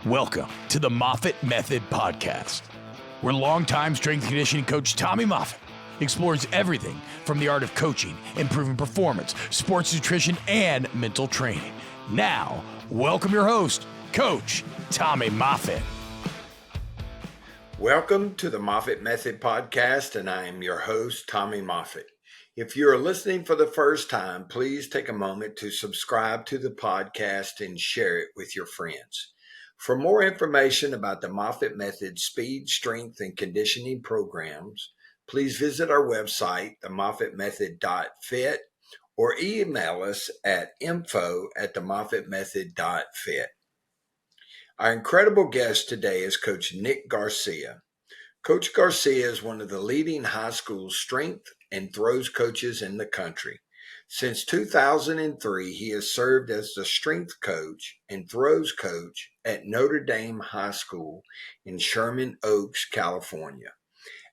Welcome to the Moffitt Method Podcast, where longtime strength and conditioning coach Tommy Moffitt explores everything from the art of coaching, improving performance, sports nutrition, and mental training. Now, welcome your host, Coach Tommy Moffitt. Welcome to the Moffitt Method Podcast, and I am your host, Tommy Moffitt. If you are listening for the first time, please take a moment to subscribe to the podcast and share it with your friends. For more information about the Moffitt Method speed, strength, and conditioning programs, please visit our website, themoffittmethod.fit, or email us at info@themoffittmethod.fit. Our incredible guest today is Coach Nick Garcia. Coach Garcia is one of the leading high school strength and throws coaches in the country. Since 2003, he has served as the strength coach and throws coach at Notre Dame High School in Sherman Oaks, California.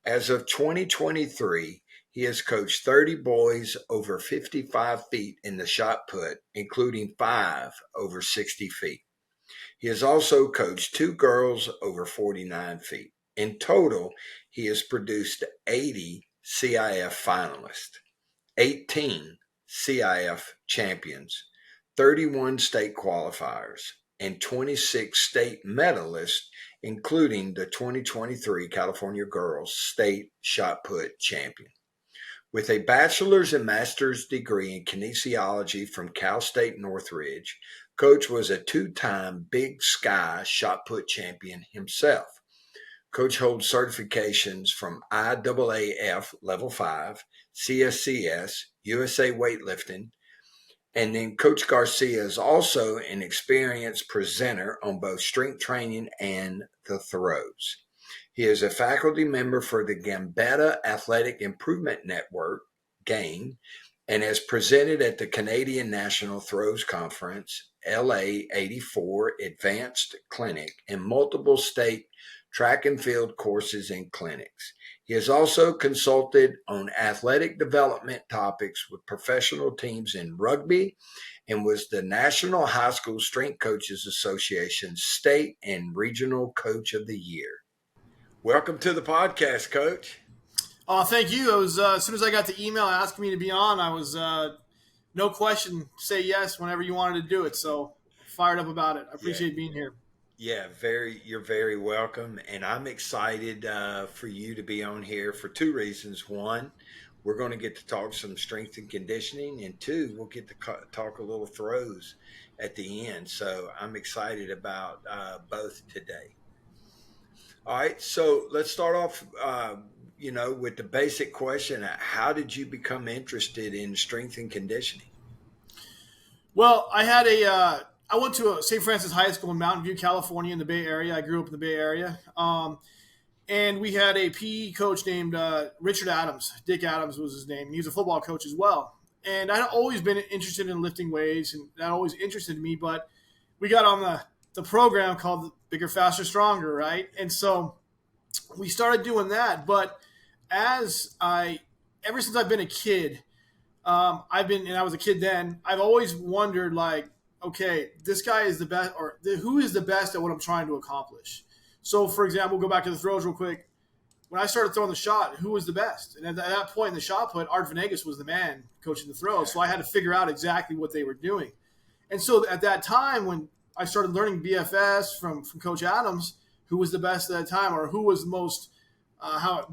As of 2023, he has coached 30 boys over 55 feet in the shot put, including 5 over 60 feet. He has also coached 2 girls over 49 feet. In total, he has produced 80 CIF finalists, 18 CIF champions, 31 state qualifiers, and 26 state medalists, including the 2023 California Girls State Shot Put Champion. With a bachelor's and master's degree in kinesiology from Cal State Northridge, Coach was a 2-time Big Sky Shot Put champion himself. Coach holds certifications from IAAF Level 5, CSCS, USA Weightlifting, and then Coach Garcia is also an experienced presenter on both strength training and the throws. He is a faculty member for the Gambetta Athletic Improvement Network, GAIN, and has presented at the Canadian National Throws Conference, LA 84 Advanced Clinic, and multiple state track and field courses and clinics. He has also consulted on athletic development topics with professional teams in rugby and was the National High School Strength Coaches Association State and Regional Coach of the Year. Welcome to the podcast, Coach. Thank you. I was as soon as I got the email asking me to be on, I was no question say yes whenever you wanted to do it. So fired up about it. I appreciate being here. Yeah, you're very welcome. And I'm excited for you to be on here for 2 reasons. One, we're going to get to talk some strength and conditioning. And 2, we'll get to talk a little throws at the end. So I'm excited about both today. All right, so let's start off, with the basic question. How did you become interested in strength and conditioning? Well, I went to St. Francis High School in Mountain View, California, in the Bay Area. I grew up in the Bay Area. And we had a PE coach named Richard Adams. Dick Adams was his name. He was a football coach as well. And I'd always been interested in lifting weights, and that always interested me. But we got on the program called Bigger, Faster, Stronger, right? And so we started doing that. But ever since I've been a kid, and I was a kid then, I've always wondered, like, okay, this guy is the best, or who is the best at what I'm trying to accomplish? So, for example, go back to the throws real quick. When I started throwing the shot, who was the best? And at that point in the shot put, Art Venegas was the man coaching the throws. So I had to figure out exactly what they were doing. And so at that time, when I started learning BFS from Coach Adams, who was the best at that time, or who was most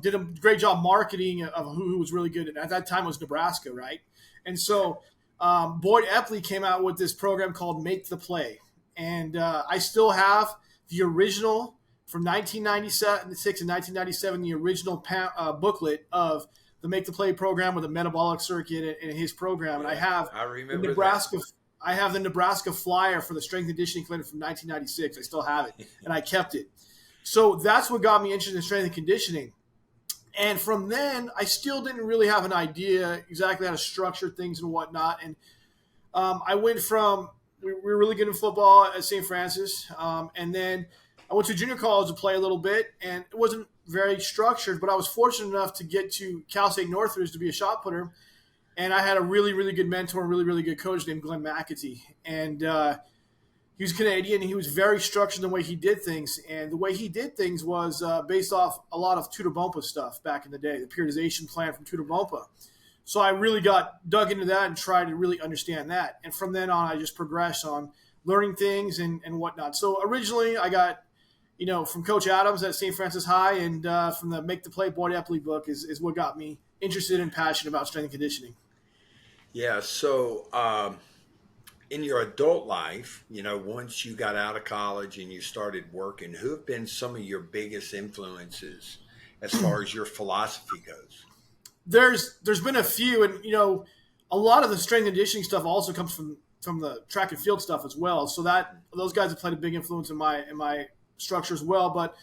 did a great job marketing of who was really good. And at that time, it was Nebraska, right? And so Boyd Epley came out with this program called Make the Play. And I still have the original from 1996 and 1997, the original booklet of the Make the Play program with a metabolic circuit in his program. And I have the Nebraska flyer for the strength and conditioning clinic from 1996. I still have it, and I kept it. So that's what got me interested in strength and conditioning. And from then, I still didn't really have an idea exactly how to structure things and whatnot. And I went from we were really good in football at St. Francis, and then I went to junior college to play a little bit, and it wasn't very structured, but I was fortunate enough to get to Cal State Northridge to be a shot putter. And I had a really, really good mentor, really, really good coach named Glenn McAtee. And he was Canadian, and he was very structured in the way he did things. And the way he did things was based off a lot of Tudor Bompa stuff back in the day, the periodization plan from Tudor Bompa. So I really got dug into that and tried to really understand that. And from then on, I just progressed on learning things and whatnot. So originally I got, from Coach Adams at St. Francis High, and from the Make the Play Boyd Epley book is what got me interested and passionate about strength and conditioning. Yeah. So in your adult life, once you got out of college and you started working, who have been some of your biggest influences as far as your philosophy goes? There's been a few, and a lot of the strength and conditioning stuff also comes from the track and field stuff as well. So those guys have played a big influence in my structure as well. But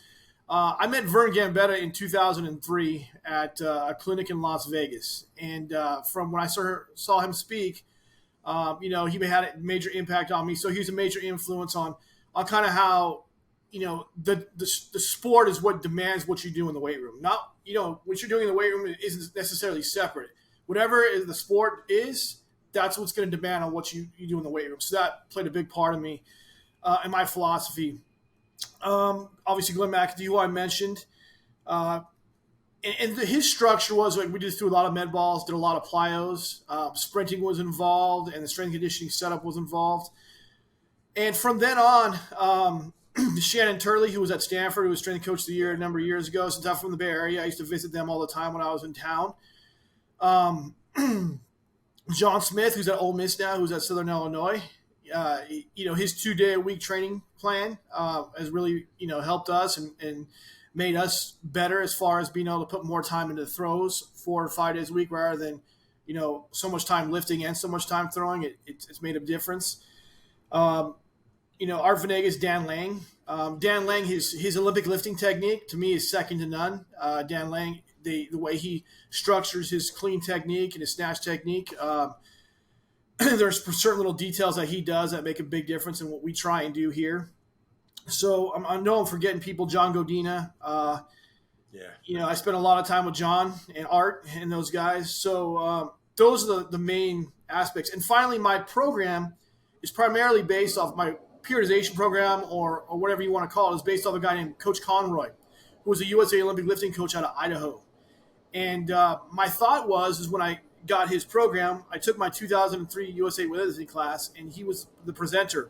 I met Vern Gambetta in 2003 at a clinic in Las Vegas, and from when I saw him speak, he had a major impact on me. So he was a major influence on kind of how the sport is what demands what you do in the weight room. Not what you're doing in the weight room isn't necessarily separate. Whatever the sport is, that's what's going to demand on what you do in the weight room. So that played a big part of me and my philosophy. Obviously, Glenn McAdoo, who I mentioned, and his structure was like we just threw a lot of med balls, did a lot of plyos, sprinting was involved, and the strength and conditioning setup was involved. And from then on, Shannon Turley, who was at Stanford, who was strength coach of the year a number of years ago, since I'm from the Bay Area, I used to visit them all the time when I was in town. John Smith, who's at Ole Miss now, who's at Southern Illinois, his 2-day-a-week training plan has really, helped us and made us better as far as being able to put more time into throws 4 or 5 days a week rather than, so much time lifting and so much time throwing. It's made a difference. Art Venegas, Dan Lang. Dan Lang, his Olympic lifting technique to me is second to none. Dan Lang, the way he structures his clean technique and his snatch technique, there's certain little details that he does that make a big difference in what we try and do here. So I know I'm forgetting people. John Godina. I spent a lot of time with John and Art and those guys. So those are the main aspects. And finally, my program is primarily based off my periodization program or whatever you want to call it, is based off a guy named Coach Conroy, who was a USA Olympic lifting coach out of Idaho. And my thought is when I got his program, I took my 2003 USA weightlifting class, and he was the presenter.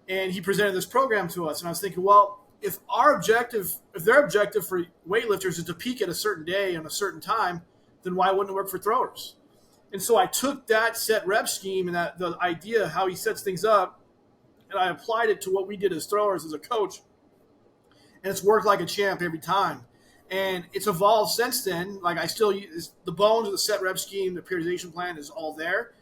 And he presented this program to us. And I was thinking, well, if their objective for weightlifters is to peak at a certain day on a certain time, then why wouldn't it work for throwers? And so I took that set rep scheme and the idea how he sets things up, and I applied it to what we did as throwers as a coach. And it's worked like a champ every time. And it's evolved since then. Like I still use the bones of the set rep scheme, the periodization plan is all there.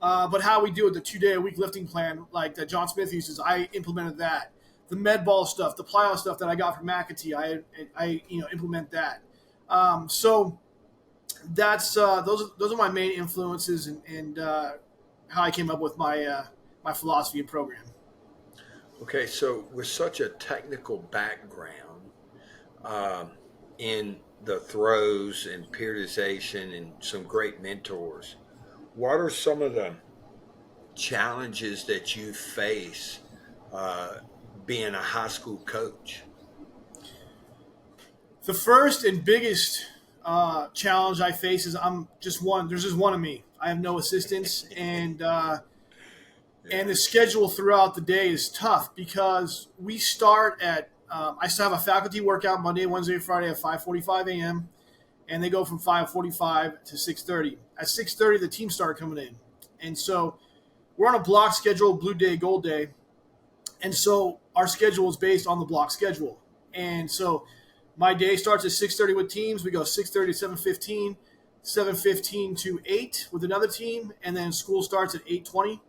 But how we do it, the 2-day-a-week lifting plan, like that John Smith uses, I implemented that. The med ball stuff, the plyo stuff that I got from McAtee, I implement that. So that's those are my main influences and how I came up with my my philosophy and program. Okay, so with such a technical background in the throws and periodization and some great mentors, what are some of the challenges that you face being a high school coach? The first and biggest challenge I face is there's just one of me. I have no assistants, and the schedule throughout the day is tough because we start at I still have a faculty workout Monday, Wednesday, Friday at 5:45 a.m. and they go from 5:45 to 6:30. At 6:30, the teams start coming in, and so we're on a block schedule, blue day, gold day, and so our schedule is based on the block schedule. And so my day starts at 6:30 with teams. We go 6:30 to 7:15, 7:15 to 8 with another team, and then school starts at 8:20.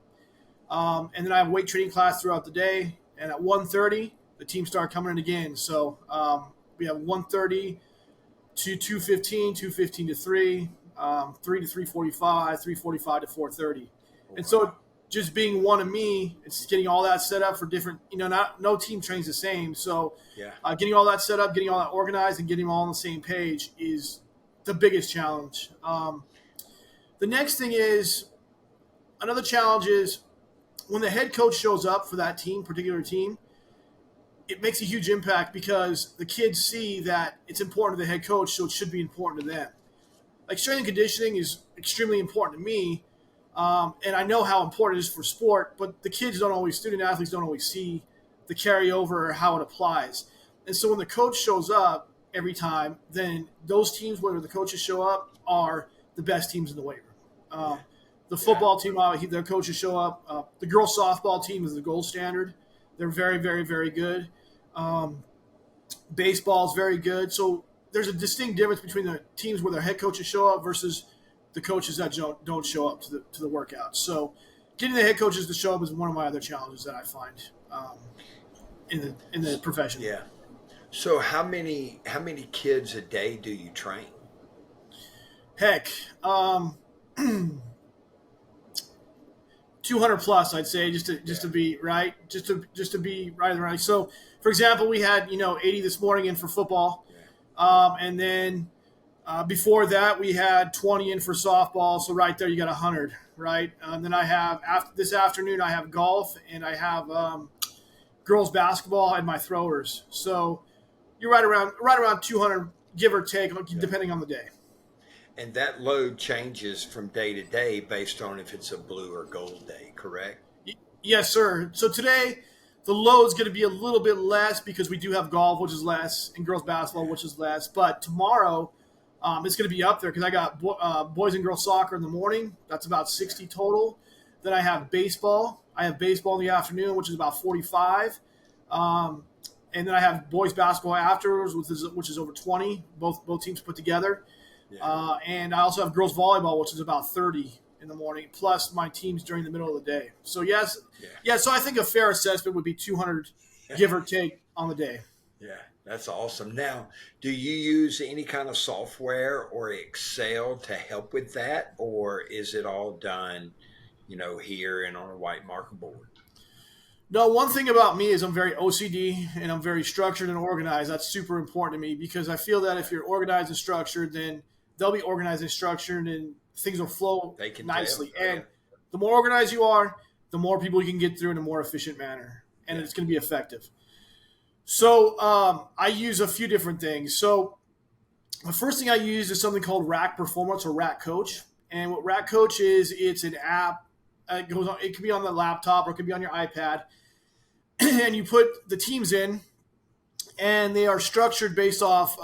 And then I have weight training class throughout the day, and at 1:30, the teams start coming in again. So we have 1:30 to 2:15, 2:15 to 3, 3 to 3:45, 3:45 to 4:30. And so just being one of me, it's getting all that set up for different, no team trains the same. So getting all that set up, getting all that organized, and getting all on the same page is the biggest challenge. The next thing is, another challenge is when the head coach shows up for that particular team, it makes a huge impact because the kids see that it's important to the head coach, so it should be important to them. Like strength and conditioning is extremely important to me, and I know how important it is for sport, but the student athletes don't always see the carryover or how it applies. And so when the coach shows up every time, then those teams where the coaches show up are the best teams in the weight room. The football team, their coaches show up. The girls softball team is the gold standard. They're very, very, very good. Baseball is very good. So there's a distinct difference between the teams where their head coaches show up versus the coaches that don't show up to the workouts. So getting the head coaches to show up is one of my other challenges that I find in the profession. Yeah. So how many kids a day do you train? Heck, 200 plus, I'd say, just to be right, just to be right and right. So, for example, we had 80 this morning in for football, and then before that we had 20 in for softball. So right there, you got 100, right? Then I have this afternoon I have golf and I have girls basketball and my throwers. So you're right around 200, give or take, depending on the day. And that load changes from day to day based on if it's a blue or gold day, correct? Yes, sir. So today, the load's going to be a little bit less because we do have golf, which is less, and girls basketball, which is less. But tomorrow, it's going to be up there because I got boys and girls soccer in the morning. That's about 60 total. Then I have baseball. I have baseball in the afternoon, which is about 45. And then I have boys basketball afterwards, which is over 20, both teams put together. Yeah. And I also have girls volleyball, which is about 30 in the morning, plus my teams during the middle of the day. So so I think a fair assessment would be 200, give or take, on the day. Yeah, that's awesome. Now, do you use any kind of software or Excel to help with that, or is it all done, here and on a white marker board? No, one thing about me is I'm very OCD and I'm very structured and organized. That's super important to me because I feel that if you're organized and structured, then they'll be organized and structured and things will flow nicely. And the more organized you are, the more people you can get through in a more efficient manner, and it's going to be effective. So I use a few different things. So the first thing I use is something called Rack Performance or Rack Coach. And what Rack Coach is, it's an app. It can be on the laptop or it can be on your iPad. And you put the teams in, and they are structured based off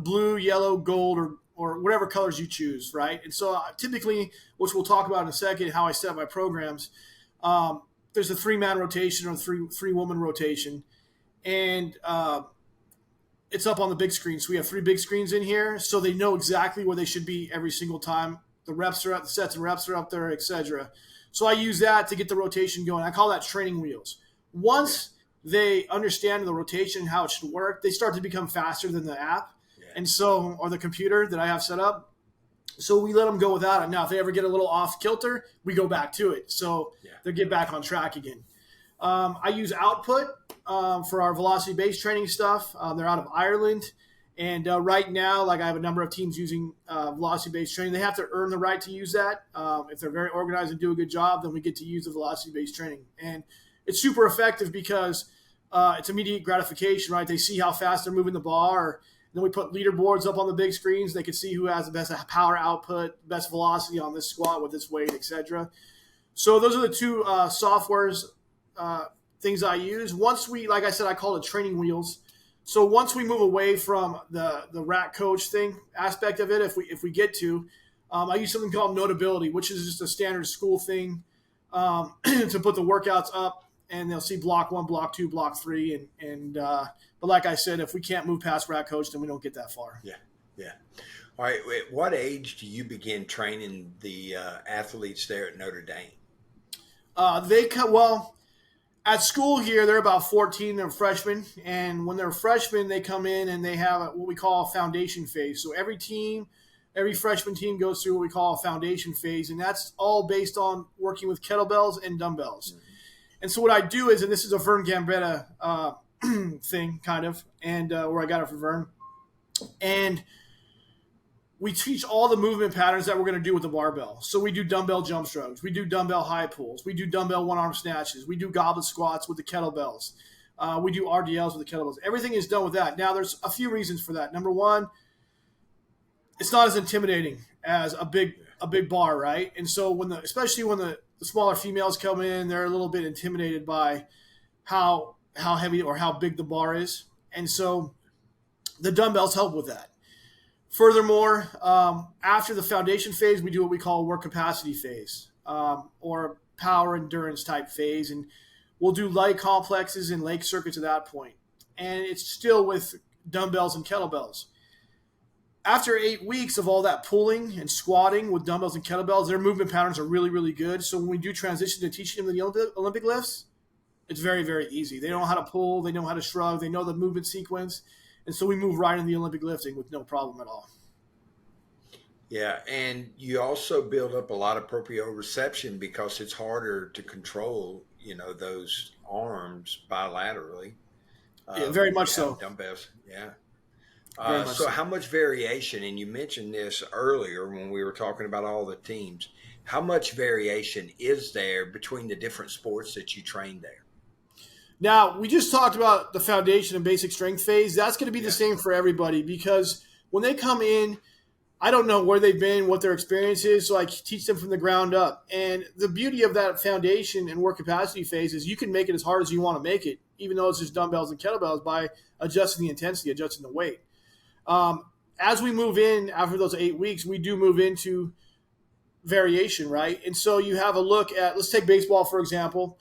blue, yellow, gold, or whatever colors you choose, right? And so typically, which we'll talk about in a second, how I set up my programs, there's a 3-man rotation or 3-woman rotation. And it's up on the big screen. So we have 3 big screens in here, so they know exactly where they should be every single time. The reps are up, the sets and reps are up there, etc. So I use that to get the rotation going. I call that training wheels. Once they understand the rotation and how it should work, they start to become faster than the app or the computer that I have set up. So we let them go without it. Now, if they ever get a little off kilter, we go back to it. So they'll get back on track again. I use Output for our velocity-based training stuff. They're out of Ireland. And right now, I have a number of teams using velocity-based training. They have to earn the right to use that. If they're very organized and do a good job, then we get to use the velocity-based training. And it's super effective because it's immediate gratification, right? They see how fast they're moving the bar. Then we put leaderboards up on the big screens. They can see who has the best power output, best velocity on this squat with this weight, etc. So those are the 2 softwares, things I use. Once we, like I said, I call it training wheels. So once we move away from the Rack Coach thing aspect of it, if we get to, I use something called Notability, which is just a standard school thing to put the workouts up, and they'll see block 1, block 2, block 3, but like I said, if we can't move past Rack Coach, then we don't get that far. Yeah. All right. At what age do you begin training the athletes there at Notre Dame? At school here, they're about 14. They're freshmen. And when they're freshmen, they come in and they have what we call a foundation phase. So every freshman team goes through what we call a foundation phase. And that's all based on working with kettlebells and dumbbells. Mm-hmm. And so what I do is, and this is a Vern Gambetta thing, kind of, and where I got it from Vern. And we teach all the movement patterns that we're going to do with the barbell. So we do dumbbell jump strokes. We do dumbbell high pulls. We do dumbbell one-arm snatches. We do goblet squats with the kettlebells. We do RDLs with the kettlebells. Everything is done with that. Now, there's a few reasons for that. Number one, it's not as intimidating as a big bar, right? And so especially when the smaller females come in, they're a little bit intimidated by how heavy or how big the bar is. And so the dumbbells help with that. Furthermore, after the foundation phase, we do what we call a work capacity phase, or power endurance type phase. And we'll do light complexes and leg circuits at that point. And it's still with dumbbells and kettlebells. After 8 weeks of all that pulling and squatting with dumbbells and kettlebells, their movement patterns are really, really good. So when we do transition to teaching them the Olympic lifts, it's very, very easy. They know how to pull. They know how to shrug. They know the movement sequence. And so we move right in the Olympic lifting with no problem at all. Yeah, and you also build up a lot of proprioception because it's harder to control, those arms bilaterally. Yeah, very much so. Dumbbells, yeah. So how much variation, and you mentioned this earlier when we were talking about all the teams, how much variation is there between the different sports that you train there? Now, we just talked about the foundation and basic strength phase. That's going to be the same for everybody because when they come in, I don't know where they've been, what their experience is, so I teach them from the ground up. And the beauty of that foundation and work capacity phase is you can make it as hard as you want to make it, even though it's just dumbbells and kettlebells, by adjusting the intensity, adjusting the weight. As we move in after those 8 weeks, we do move into variation, right? And so you have a look at, let's take baseball, for example.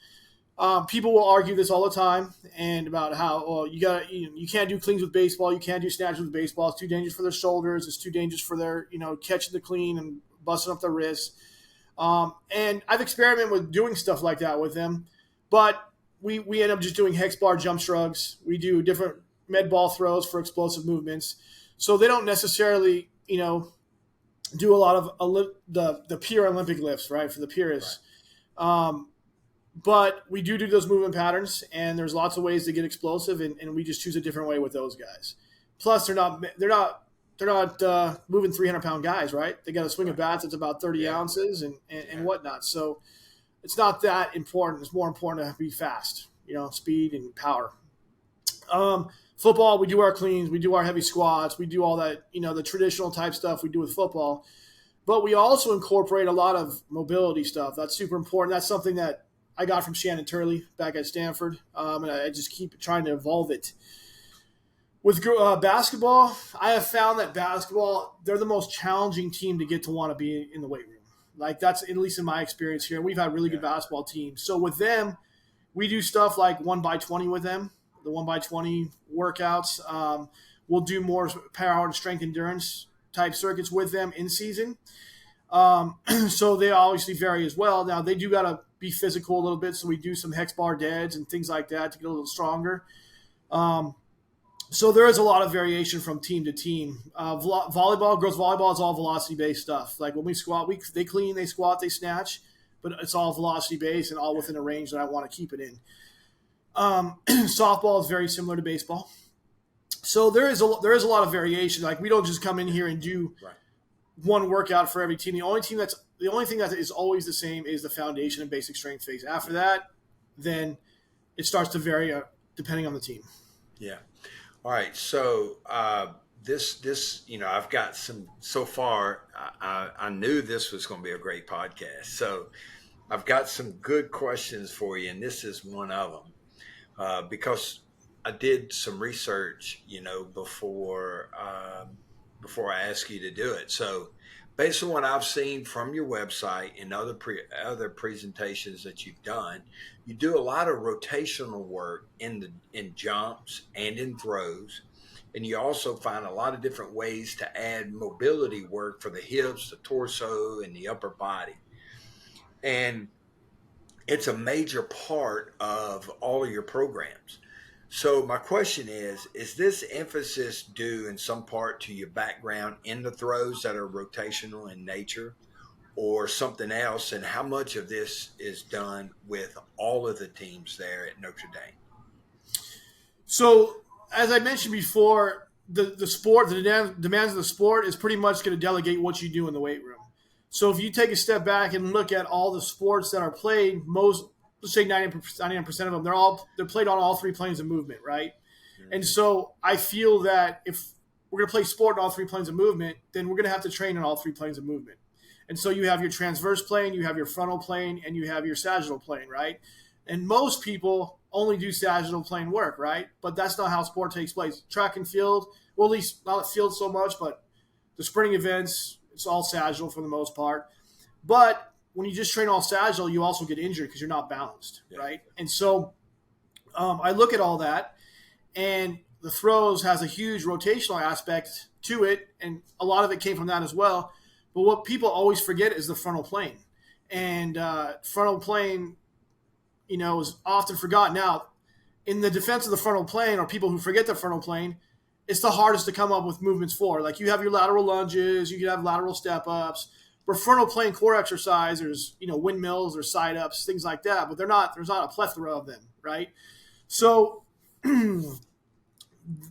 People will argue this all the time and about how you can't do cleans with baseball, you can't do snatches with baseball. It's too dangerous for their shoulders. It's too dangerous for their catching the clean and busting up their wrists. And I've experimented with doing stuff like that with them, but we end up just doing hex bar jump shrugs. We do different med ball throws for explosive movements, so they don't necessarily do a lot of the pure Olympic lifts, right, for the purists. Right. But we do those movement patterns, and there's lots of ways to get explosive, and we just choose a different way with those guys. Plus, they're not moving 300-pound guys, right? They got a swing of bats that's about 30 ounces and whatnot. So it's not that important. It's more important to be fast, speed and power. Football, we do our cleans, we do our heavy squats, we do all that, the traditional type stuff we do with football. But we also incorporate a lot of mobility stuff. That's super important. That's something that I got from Shannon Turley back at Stanford, and I just keep trying to evolve it. With basketball, I have found that basketball, they're the most challenging team to get to want to be in the weight room. Like that's at least in my experience here. We've had really good basketball teams. So with them, we do stuff like 1x20 with them, the 1x20 workouts. We'll do more power and strength endurance type circuits with them in season. So they obviously vary as well. Now they do got to be physical a little bit. So we do some hex bar deads and things like that to get a little stronger. So there is a lot of variation from team to team. Volleyball, girls volleyball is all velocity-based stuff. Like when we squat, they clean, they squat, they snatch, but it's all velocity-based and all within a range that I want to keep it in. Softball is very similar to baseball. So there is a lot of variation. Like we don't just come in here and do one workout for every team. The only thing that is always the same is the foundation and basic strength phase. After that, then it starts to vary depending on the team. Yeah. All right. So this, I've got some so far. I knew this was going to be a great podcast. So I've got some good questions for you, and this is one of them because I did some research, before I ask you to do it. So based on what I've seen from your website and other presentations that you've done, you do a lot of rotational work in jumps and in throws. And you also find a lot of different ways to add mobility work for the hips, the torso, and the upper body. And it's a major part of all of your programs. So my question is this emphasis due in some part to your background in the throws that are rotational in nature or something else? And how much of this is done with all of the teams there at Notre Dame? So as I mentioned before, the sport, the demands of the sport is pretty much going to delegate what you do in the weight room. So if you take a step back and look at all the sports that are played, let's say 99% of them, they're played on all three planes of movement, right? Mm-hmm. And so I feel that if we're going to play sport in all three planes of movement, then we're going to have to train in all three planes of movement. And so you have your transverse plane, you have your frontal plane, and you have your sagittal plane, right? And most people only do sagittal plane work, right? But that's not how sport takes place. Track and field, well, at least not at field so much, but the sprinting events, it's all sagittal for the most part. But when you just train all sagittal, you also get injured because you're not balanced, right? And so I look at all that, and the throws has a huge rotational aspect to it, and a lot of it came from that as well. But what people always forget is the frontal plane. And frontal plane, is often forgotten. Now, in the defense of the frontal plane, or people who forget the frontal plane, it's the hardest to come up with movements for. Like you have your lateral lunges, you can have lateral step-ups. For frontal plane core exercise, there's, windmills or side-ups, things like that. But there's not a plethora of them, right? So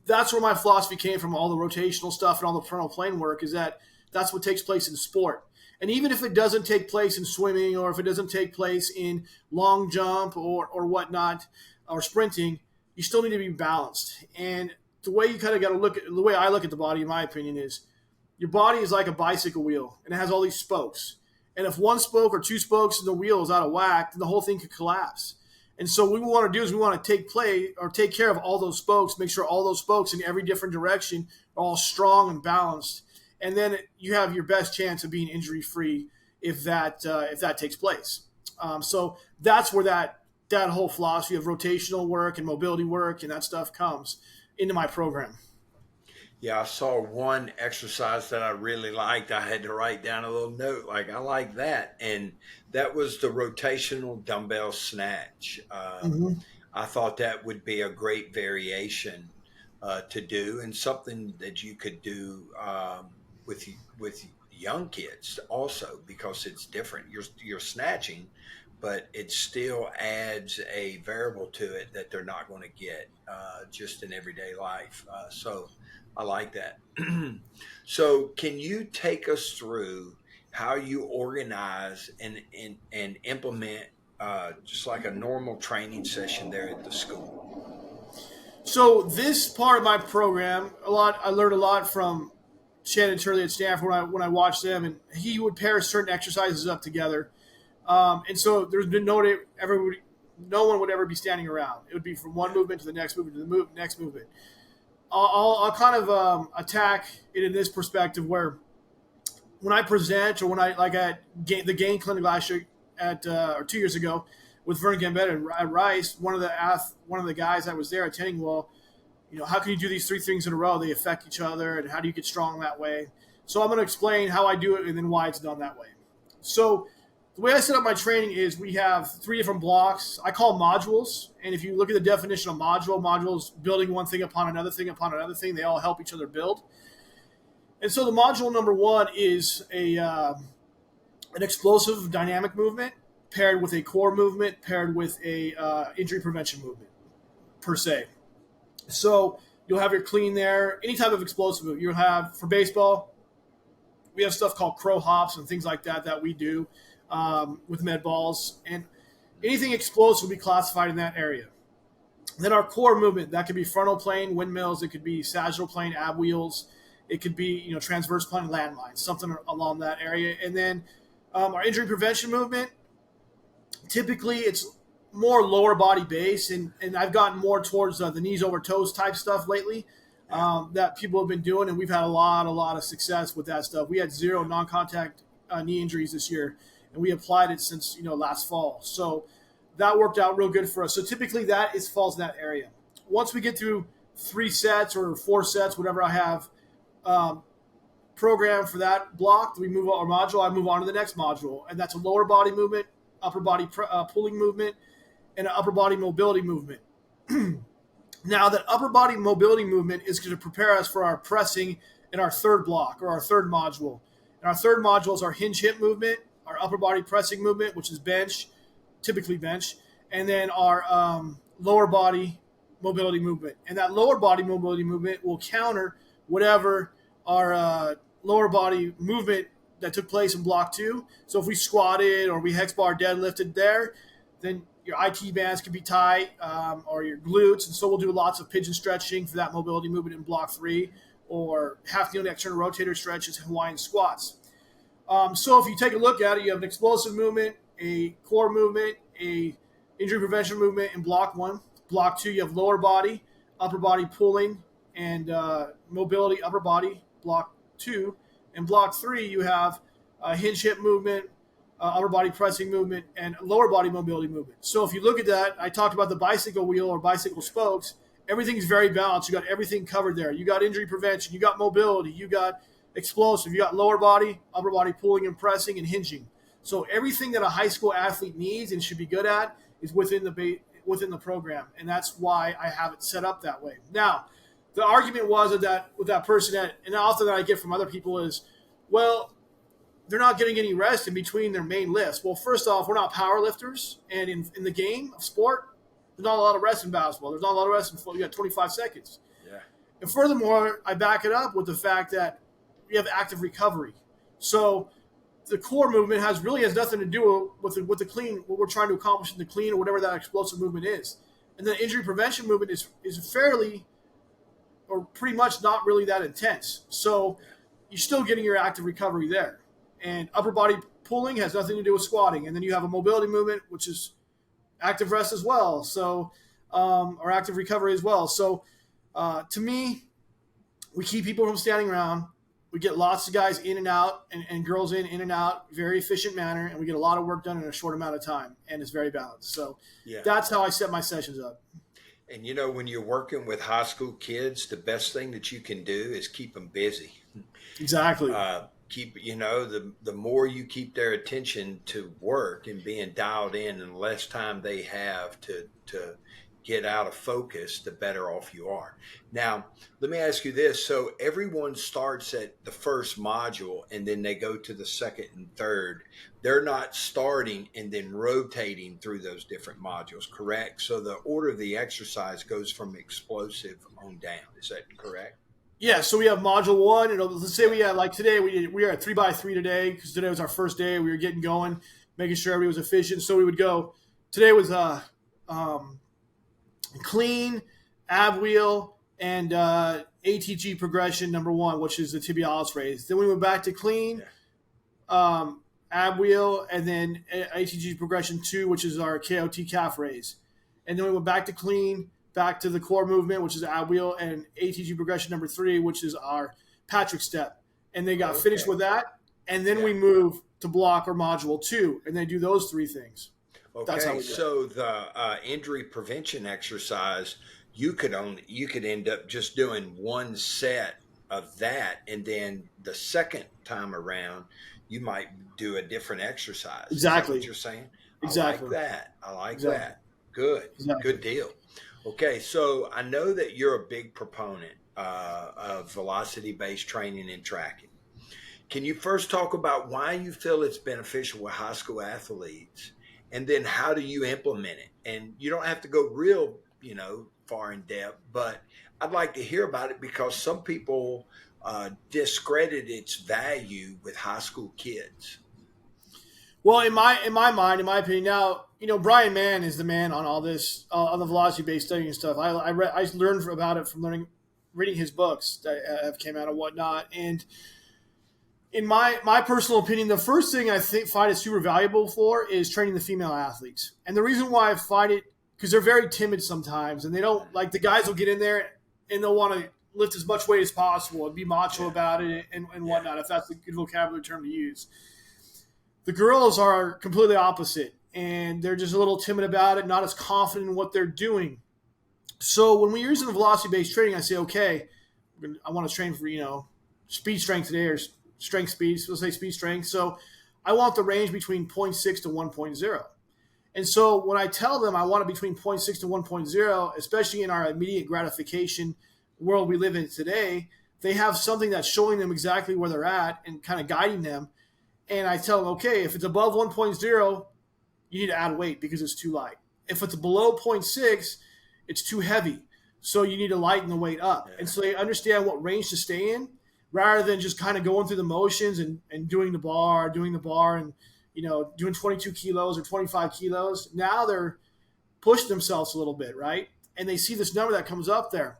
that's where my philosophy came from, all the rotational stuff and all the frontal plane work, is that's what takes place in sport. And even if it doesn't take place in swimming, or if it doesn't take place in long jump or whatnot, or sprinting, you still need to be balanced. And the way you kind of got to look at the way I look at the body, in my opinion, is your body is like a bicycle wheel, and it has all these spokes. And if one spoke or two spokes in the wheel is out of whack, then the whole thing could collapse. And so what we want to do is we want to take care of all those spokes, make sure all those spokes in every different direction are all strong and balanced. And then you have your best chance of being injury-free if that takes place. So that's where that whole philosophy of rotational work and mobility work and that stuff comes into my program. Yeah, I saw one exercise that I really liked. I had to write down a little note, like, I like that. And that was the rotational dumbbell snatch. I thought that would be a great variation to do, and something that you could do with young kids also, because it's different. You're snatching, but it still adds a variable to it that they're not going to get just in everyday life. So I like that. So can you take us through how you organize and implement just like a normal training session there at the school? So this part of my program, I learned a lot from Shannon Turley at Stanford when I watched them, and he would pair certain exercises up together. And so there's been no one would ever be standing around. It would be from one movement to the next movement to the next movement. I'll kind of attack it in this perspective, where when I present, or when I at the Gain Clinic last year or 2 years ago with Vernon Gambetta at Rice, one of the guys that was there attending, how can you do these three things in a row? They affect each other, and how do you get strong that way? So I'm going to explain how I do it and then why it's done that way. So the way I set up my training is we have three different blocks. I call modules. And if you look at the definition of modules building one thing upon another thing upon another thing. They all help each other build. And so the module number one is an explosive dynamic movement paired with a core movement, paired with a injury prevention movement, per se. So you'll have your clean there, any type of explosive movement. You'll have, for baseball, we have stuff called crow hops and things like that we do with med balls. And anything explosive will be classified in that area. Then our core movement, that could be frontal plane, windmills. It could be sagittal plane, ab wheels. It could be, transverse plane, landmines, something along that area. And then our injury prevention movement, typically it's more lower body base, and I've gotten more towards the knees over toes type stuff lately that people have been doing, and we've had a lot of success with that stuff. We had 0 non-contact knee injuries this year, and we applied it since last fall. So that worked out real good for us. So typically that falls in that area. Once we get through 3 sets or 4 sets, whatever I have programmed for that block, we move on our module. I move on to the next module, and that's a lower body movement, upper body pulling movement, and an upper body mobility movement. Now, that upper body mobility movement is going to prepare us for our pressing in our third block, or our third module. And our third module is our hinge hip movement, our upper body pressing movement, which is bench, typically bench, and then our lower body mobility movement. And that lower body mobility movement will counter whatever our lower body movement that took place in block 2. So if we squatted or we hex bar deadlifted there, then your IT bands can be tight, or your glutes. And so we'll do lots of pigeon stretching for that mobility movement in block 3, or half kneeling external rotator stretches, Hawaiian squats. So if you take a look at it, you have an explosive movement, a core movement, a injury prevention movement in block 1. Block 2, you have lower body, upper body pulling, and mobility upper body, block 2. In block 3, you have hinge hip movement, upper body pressing movement, and lower body mobility movement. So if you look at that, I talked about the bicycle wheel or bicycle spokes. Everything's very balanced. You got everything covered there. You got injury prevention, you got mobility, you got explosive, you got lower body, upper body pulling and pressing and hinging. So everything that a high school athlete needs and should be good at is within the program, and that's why I have it set up that way. Now, the argument was that with that person, and often that I get from other people is, well, they're not getting any rest in between their main lifts. Well, first off, we're not power lifters, and in the game of sport, there's not a lot of rest in basketball. There's not a lot of rest in football. You got 25 seconds. Yeah. And furthermore, I back it up with the fact that we have active recovery. So the core movement has nothing to do with the clean, what we're trying to accomplish in the clean or whatever that explosive movement is. And the injury prevention movement is fairly or pretty much not really that intense. So you're still getting your active recovery there. And upper body pulling has nothing to do with squatting. And then you have a mobility movement, which is active rest as well. So, or active recovery as well. So to me, we keep people from standing around. We get lots of guys in and out and girls in and out, very efficient manner. And we get a lot of work done in a short amount of time. And it's very balanced. So that's how I set my sessions up. And, when you're working with high school kids, the best thing that you can do is keep them busy. Exactly. The more you keep their attention to work and being dialed in, and the less time they have to get out of focus, the better off you are. Now, let me ask you this. So everyone starts at the first module and then they go to the second and third. They're not starting and then rotating through those different modules, correct? So the order of the exercise goes from explosive on down. Is that correct? Yeah, so we have module 1, and let's say we had, like today, we are at 3x3 today, because today was our first day. We were getting going, making sure everybody was efficient. So we would go, today was clean, ab wheel, and ATG progression number 1, which is the tibialis raise. Then we went back to clean, ab wheel, and then ATG progression 2, which is our KOT calf raise. And then we went back to clean, back to the core movement, which is ab wheel, and ATG progression number 3, which is our Patrick step. And they got finished with that, and then we move to block or module 2, and they do those 3 things. Okay, that's how we do it. So the injury prevention exercise, you could end up just doing one set of that, and then the second time around, you might do a different exercise. Exactly. Is that what you're saying? Exactly. I like that. Good. Exactly. Good deal. Okay, so I know that you're a big proponent of velocity-based training and tracking. Can you first talk about why you feel it's beneficial with high school athletes, and then how do you implement it? And you don't have to go real, far in depth, but I'd like to hear about it because some people discredit its value with high school kids. Well, in my mind, in my opinion, now, Brian Mann is the man on all this, on the velocity-based studying and stuff. I learned about it from reading his books that have came out and whatnot. And in my personal opinion, the first thing I find it super valuable for is training the female athletes. And the reason why I find it, because they're very timid sometimes, and they don't, like, the guys will get in there and they'll want to lift as much weight as possible and be macho about it and whatnot, if that's a good vocabulary term to use. The girls are completely opposite, and they're just a little timid about it, not as confident in what they're doing. So when we're using the velocity-based training, I say, okay, I want to train for, speed strength today, or strength speed. So let's say speed strength. So I want the range between 0.6 to 1.0. And so when I tell them I want it between 0.6 to 1.0, especially in our immediate gratification world we live in today, they have something that's showing them exactly where they're at and kind of guiding them. And I tell them, okay, if it's above 1.0, you need to add weight because it's too light. If it's below 0.6, it's too heavy. So you need to lighten the weight up. And so they understand what range to stay in rather than just kind of going through the motions and doing the bar and, doing 22 kilos or 25 kilos. Now they're pushing themselves a little bit, right? And they see this number that comes up there.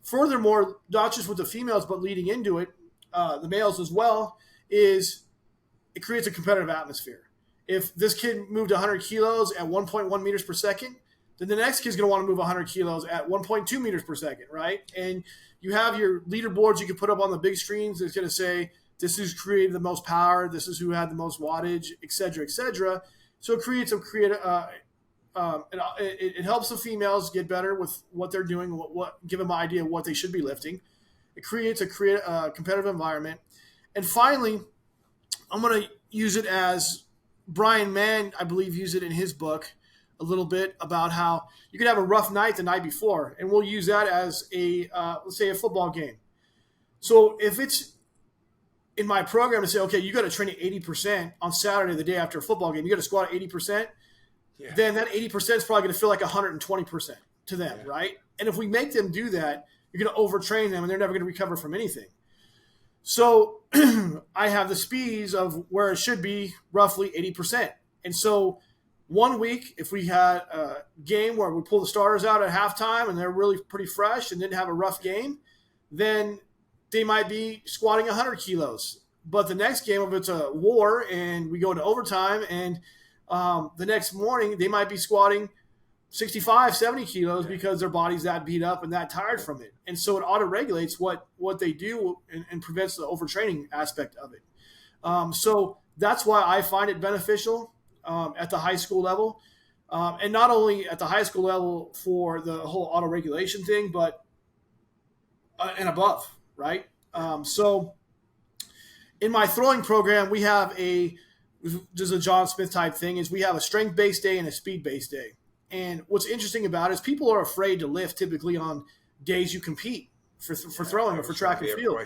Furthermore, not just with the females, but leading into it, the males as well, is it creates a competitive atmosphere. If this kid moved 100 kilos at 1.1 meters per second, then the next kid's going to want to move 100 kilos at 1.2 meters per second, right? And you have your leaderboards you can put up on the big screens that's going to say, this is who's created the most power, this is who had the most wattage, et cetera, et cetera. So it creates it helps the females get better with what they're doing, give them an idea of what they should be lifting. It creates a competitive environment. And finally, I'm going to use it as Brian Mann, I believe, used it in his book a little bit about how you could have a rough night the night before, and we'll use that as let's say a football game. So if it's in my program to say, okay, you got to train at 80% on Saturday, the day after a football game, you got to squat at 80%, then that 80% is probably going to feel like 120% to them, right? And if we make them do that, you're going to overtrain them, and they're never going to recover from anything. So I have the speeds of where it should be roughly 80%. And so 1 week, if we had a game where we pull the starters out at halftime and they're really pretty fresh and didn't have a rough game, then they might be squatting 100 kilos. But the next game, if it's a war and we go into overtime and the next morning they might be squatting 65, 70 kilos because their body's that beat up and that tired from it. And so it auto-regulates what they do and prevents the overtraining aspect of it. So that's why I find it beneficial at the high school level. And not only at the high school level for the whole auto-regulation thing, but and above, right? So in my throwing program, we have just a John Smith type thing, is we have a strength-based day and a speed-based day. And what's interesting about it is people are afraid to lift typically on days you compete for throwing or for track and field.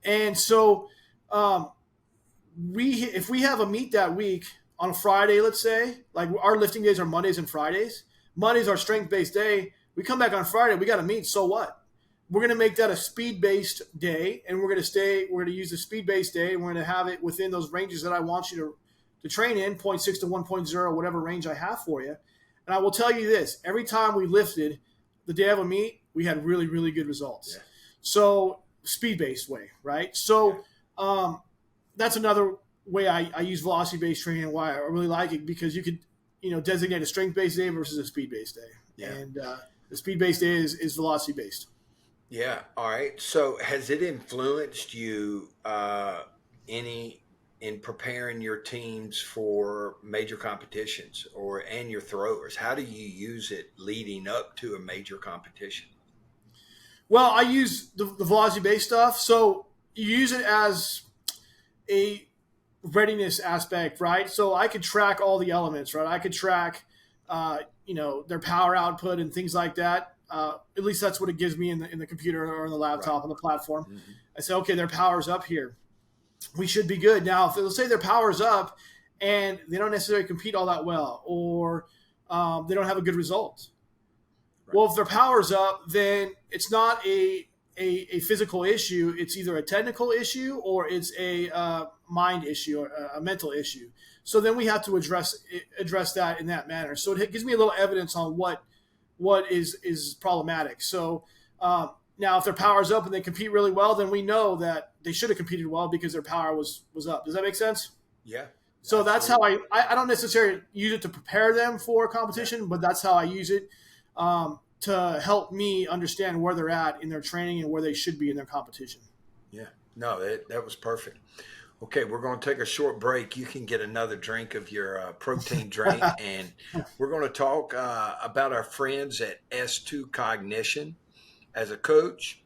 And so if we have a meet that week on a Friday, let's say, like our lifting days are Mondays and Fridays. Monday's our strength-based day. We come back on Friday, we got to meet, so what? We're going to make that a speed-based day, and we're going to use the speed-based day, and we're going to have it within those ranges that I want you to train in, 0.6 to 1.0, whatever range I have for you. And I will tell you this, every time we lifted the day of a meet, we had really, really good results. Yeah. So speed-based way, right? So that's another way I use velocity-based training and why I really like it, because you could, designate a strength-based day versus a speed-based day. Yeah. And the speed-based day is velocity-based. Yeah. All right. So has it influenced you any in preparing your teams for major competitions and your throwers? How do you use it leading up to a major competition? Well, I use the velocity-based stuff. So you use it as a readiness aspect, right? So I could track all the elements, right? I could track, their power output and things like that. At least that's what it gives me in the computer or in the laptop on the platform. Mm-hmm. I say, okay, their power's up here. We should be good. Now, if let's say their power's up and they don't necessarily compete all that well, or they don't have a good result. Right. Well, if their power's up, then it's not a physical issue. It's either a technical issue or it's a mind issue or a mental issue. So then we have to address that in that manner. So it gives me a little evidence on what is problematic. So now if their power's up and they compete really well, then we know that they should have competed well because their power was up. Does that make sense? Yeah. So that's how I don't necessarily use it to prepare them for competition, but that's how I use it to help me understand where they're at in their training and where they should be in their competition. Yeah. No, that was perfect. Okay, we're going to take a short break. You can get another drink of your protein drink, and we're going to talk about our friends at S2 Cognition. As a coach,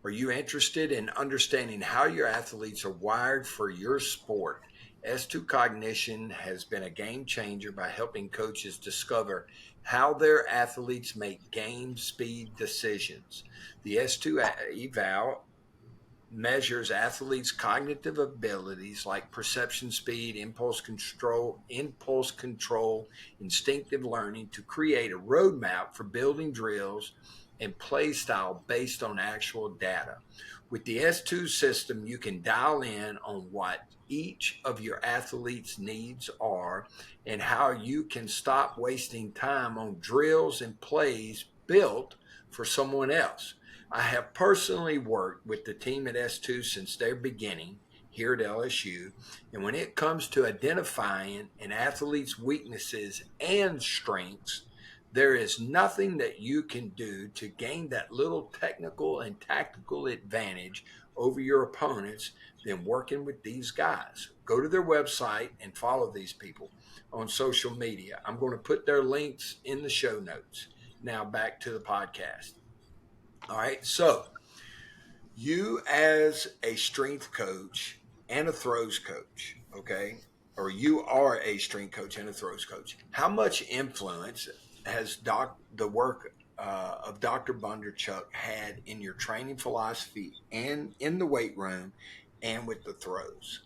are you interested in understanding how your athletes are wired for your sport? S2 Cognition has been a game changer by helping coaches discover how their athletes make game speed decisions. The S2 eval measures athletes' cognitive abilities like perception speed, impulse control, instinctive learning to create a roadmap for building drills and play style based on actual data. With the S2 system, you can dial in on what each of your athletes' needs are and how you can stop wasting time on drills and plays built for someone else. I have personally worked with the team at S2 since their beginning here at LSU, and when it comes to identifying an athlete's weaknesses and strengths, there is nothing that you can do to gain that little technical and tactical advantage over your opponents than working with these guys. Go to their website and follow these people on social media. I'm going to put their links in the show notes. Now back to the podcast. All right, so you as a strength coach and a throws coach, okay, or you are a strength coach and a throws coach, how much influence has the work of Dr. Bondarchuk had in your training philosophy and in the weight room and with the throws?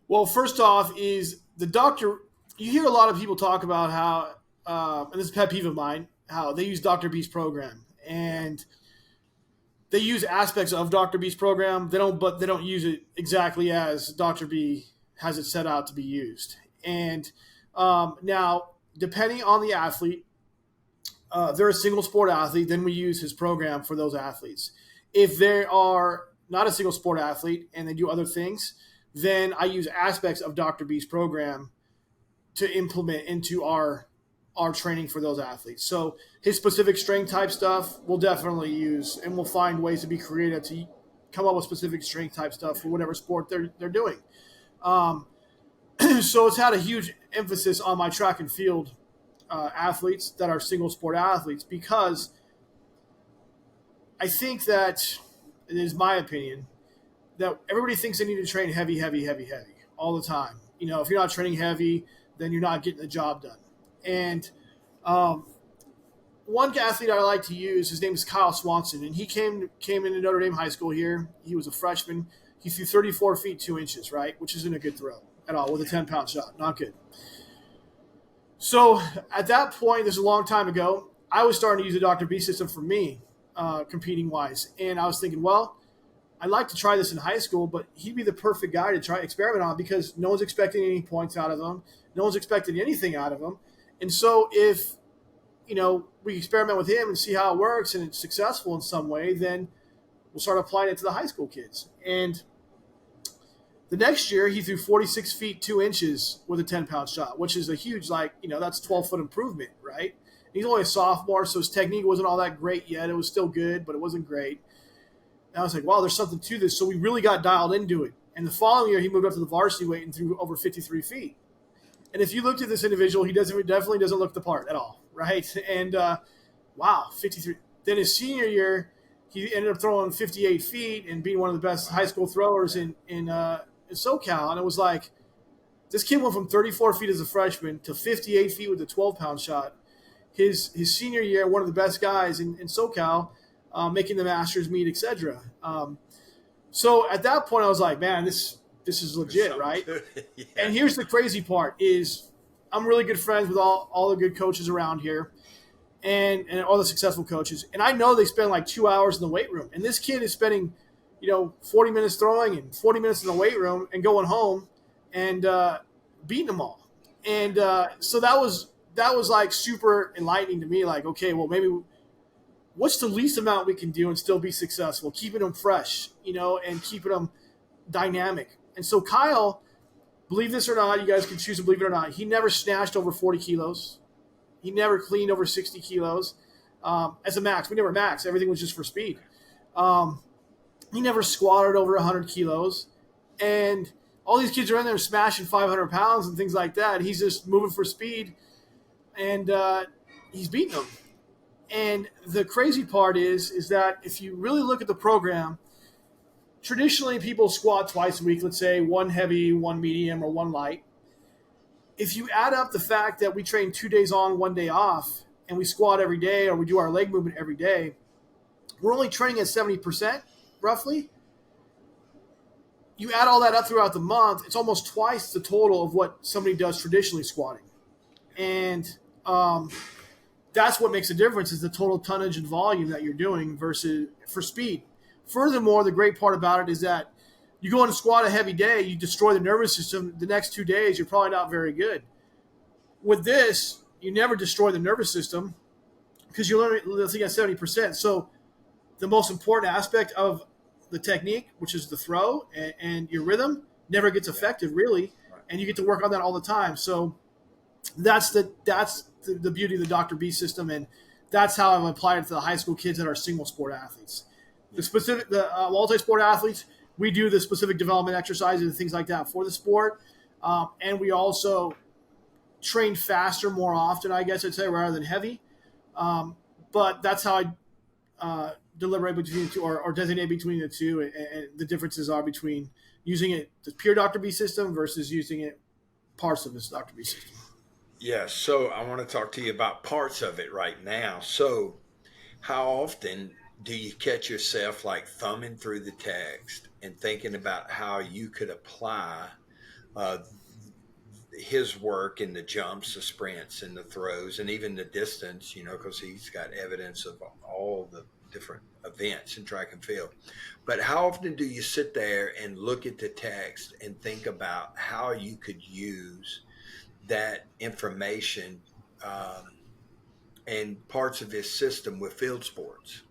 Well, first off is the doctor – you hear a lot of people talk about how and this is a pet peeve of mine, how they use Dr. B's program. And they use aspects of Dr. B's program. They don't use it exactly as Dr. B has it set out to be used. And now, depending on the athlete, they're a single sport athlete, then we use his program for those athletes. If they are not a single sport athlete and they do other things, then I use aspects of Dr. B's program to implement into our training for those athletes. So his specific strength type stuff we'll definitely use, and we'll find ways to be creative to come up with specific strength type stuff for whatever sport they're doing. So it's had a huge emphasis on my track and field athletes that are single sport athletes, because I think that it is my opinion that everybody thinks they need to train heavy all the time. You know, if you're not training heavy, then you're not getting the job done. And one athlete I like to use, his name is Kyle Swanson, and he came into Notre Dame High School here. He was a freshman. He threw 34 feet 2 inches, right, which isn't a good throw at all with a 10-pound shot. Not good. So at that point, this is a long time ago, I was starting to use the Dr. B system for me, competing-wise. And I was thinking, well, I'd like to try this in high school, but he'd be the perfect guy to try experiment on, because no one's expecting any points out of him. No one's expecting anything out of him. And so if, you know, we experiment with him and see how it works and it's successful in some way, then we'll start applying it to the high school kids. And the next year, he threw 46 feet 2 inches with a 10-pound shot, which is a huge, that's 12-foot improvement, right? He's only a sophomore, so his technique wasn't all that great yet. It was still good, but it wasn't great. And I was like, wow, there's something to this. So we really got dialed into it. And the following year, he moved up to the varsity weight and threw over 53 feet. And if you looked at this individual, he definitely doesn't look the part at all, right? And, wow, 53. Then his senior year, he ended up throwing 58 feet and being one of the best high school throwers in SoCal. And it was like, this kid went from 34 feet as a freshman to 58 feet with a 12-pound shot. His senior year, one of the best guys in SoCal, making the Masters meet, etc. So at that point, I was like, man, this is legit, right? Yeah. And here's the crazy part is I'm really good friends with all the good coaches around here and all the successful coaches. And I know they spend like 2 hours in the weight room. And this kid is spending, 40 minutes throwing and 40 minutes in the weight room and going home and beating them all. And so that was like super enlightening to me. Like, okay, well, maybe what's the least amount we can do and still be successful, keeping them fresh, and keeping them dynamic. And so Kyle, believe this or not, you guys can choose to believe it or not, he never snatched over 40 kilos. He never cleaned over 60 kilos as a max. We never maxed. Everything was just for speed. He never squatted over 100 kilos. And all these kids are in there smashing 500 pounds and things like that. He's just moving for speed, and he's beating them. And the crazy part is that if you really look at the program, traditionally people squat twice a week, let's say one heavy, one medium, or one light. If you add up the fact that we train 2 days on, 1 day off, and we squat every day or we do our leg movement every day, we're only training at 70% roughly you add all that up throughout the month, it's almost twice the total of what somebody does traditionally squatting. And that's what makes a difference, is the total tonnage and volume that you're doing versus for speed. Furthermore, the great part about it is that you go on a squat a heavy day, you destroy the nervous system. The next 2 days, you're probably not very good. With this, you never destroy the nervous system because you're learning, let's say, at 70%. So the most important aspect of the technique, which is the throw and your rhythm, never gets affected really, and you get to work on that all the time. So that's the beauty of the Dr. B system, and that's how I've applied it to the high school kids that are single sport athletes. The multi-sport athletes, we do the specific development exercises and things like that for the sport, and we also train faster more often, I guess I'd say, rather than heavy. But that's how I deliberate between the two, or designate between the two, and the differences are between using it the pure Dr. B system versus using it parts of this Dr. B system. Yeah, so I want to talk to you about parts of it right now. So how often do you catch yourself like thumbing through the text and thinking about how you could apply his work in the jumps, the sprints, and the throws, and even the distance, because he's got evidence of all the different events in track and field. But how often do you sit there and look at the text and think about how you could use that information and parts of his system with field sports?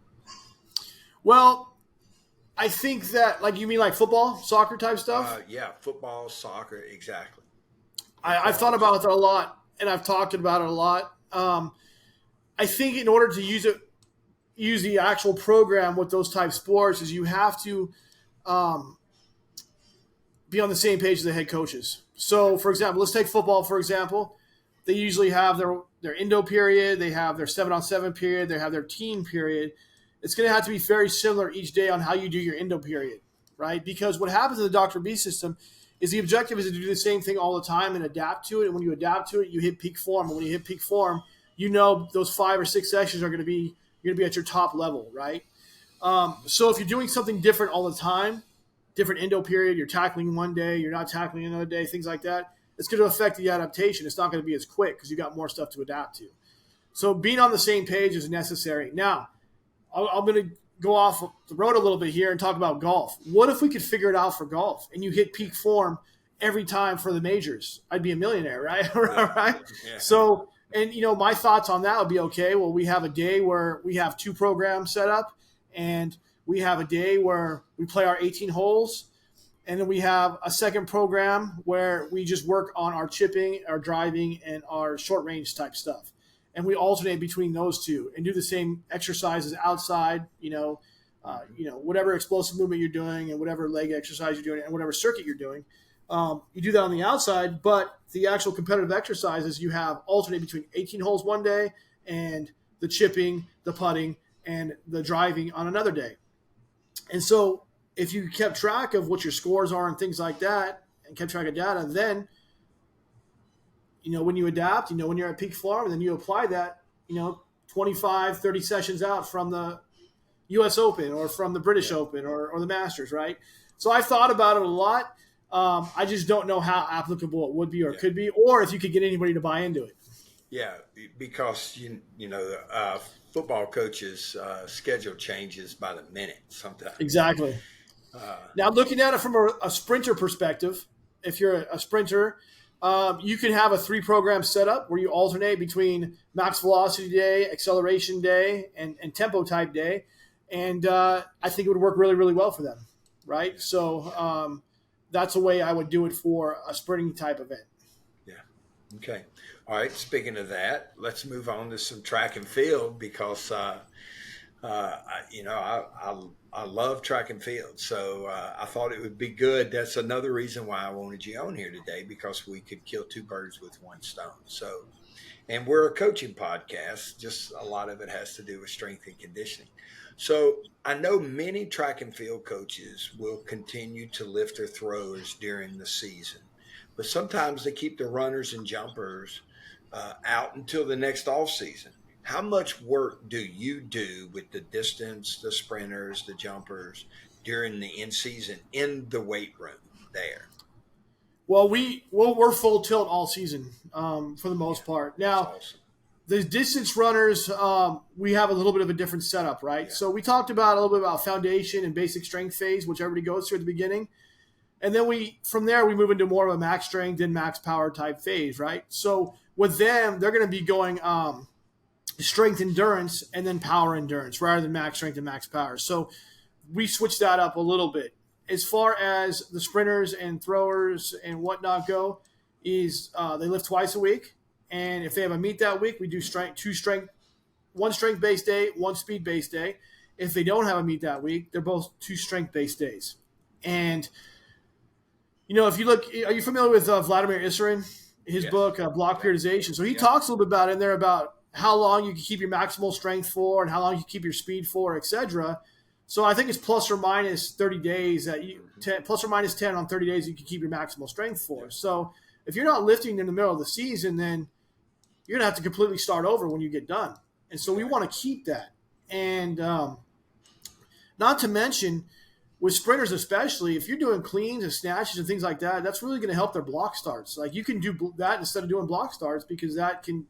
Well, I think that, like, you mean like football, soccer type stuff? Yeah, football, soccer, exactly. I've thought about it a lot, and I've talked about it a lot. I think in order to use the actual program with those type sports, is you have to be on the same page as the head coaches. So, for example, let's take football, for example. They usually have their Indo period, they have their 7-on-7 period, they have their team period. It's going to have to be very similar each day on how you do your Indo period, right? Because what happens in the Dr. B system is the objective is to do the same thing all the time and adapt to it. And when you adapt to it, you hit peak form. And when you hit peak form, those 5 or 6 sessions are going to be, you're going to be at your top level, right? So if you're doing something different all the time, different Indo period, you're tackling one day, you're not tackling another day, things like that, it's going to affect the adaptation. It's not going to be as quick because you got more stuff to adapt to. So being on the same page is necessary. Now, I'm going to go off the road a little bit here and talk about golf. What if we could figure it out for golf and you hit peak form every time for the majors? I'd be a millionaire, right? Right? Yeah. So, and my thoughts on that would be, okay, well, we have a day where we have 2 programs set up, and we have a day where we play our 18 holes, and then we have a second program where we just work on our chipping, our driving, and our short range type stuff. And we alternate between those two and do the same exercises outside, whatever explosive movement you're doing and whatever leg exercise you're doing and whatever circuit you're doing. You do that on the outside, but the actual competitive exercises you have alternate between 18 holes one day and the chipping, the putting, and the driving on another day. And so if you kept track of what your scores are and things like that and kept track of data, then when you adapt, when you're at peak form, and then you apply that, 25, 30 sessions out from the U.S. Open or from the British Open or the Masters, right? So I've thought about it a lot. I just don't know how applicable it would be or could be, or if you could get anybody to buy into it. Yeah, because, football coaches' schedule changes by the minute sometimes. Exactly. Now, looking at it from a sprinter perspective, if you're a sprinter, you can have a 3-program setup where you alternate between max velocity day, acceleration day, and tempo type day. And I think it would work really, really well for them, right? So that's a way I would do it for a sprinting type event. Yeah. Okay. All right. Speaking of that, let's move on to some track and field because, I love track and field. So I thought it would be good. That's another reason why I wanted you on here today, because we could kill 2 birds with 1 stone. So, and we're a coaching podcast. Just a lot of it has to do with strength and conditioning. So I know many track and field coaches will continue to lift their throwers during the season, but sometimes they keep the runners and jumpers out until the next off season. How much work do you do with the distance, the sprinters, the jumpers during the in season in the weight room there? Well, we're full tilt all season for the most part. Now, Awesome. the distance runners, we have a little bit of a different setup, right? Yeah. So we talked about a little bit about foundation and basic strength phase, which everybody goes through at the beginning. And then from there, we move into more of a max strength and max power type phase, right? So with them, they're going to be going strength endurance and then power endurance rather than max strength and max power. So we switched that up a little bit. As far as the sprinters and throwers and whatnot go, is they lift twice a week. And if they have a meet that week, we do one strength-based day, one speed-based day. If they don't have a meet that week, they're both two strength-based days. And, if you look, are you familiar with Vladimir Isarin, his book, Block Periodization? So he talks a little bit about in there about how long you can keep your maximal strength for and how long you can keep your speed for, etc. So I think it's plus or minus 30 days plus or minus 10 on 30 days you can keep your maximal strength for. So if you're not lifting in the middle of the season, then you're going to have to completely start over when you get done. And so we want to keep that. And not to mention, with sprinters especially, if you're doing cleans and snatches and things like that, that's really going to help their block starts. Like you can do that instead of doing block starts because that can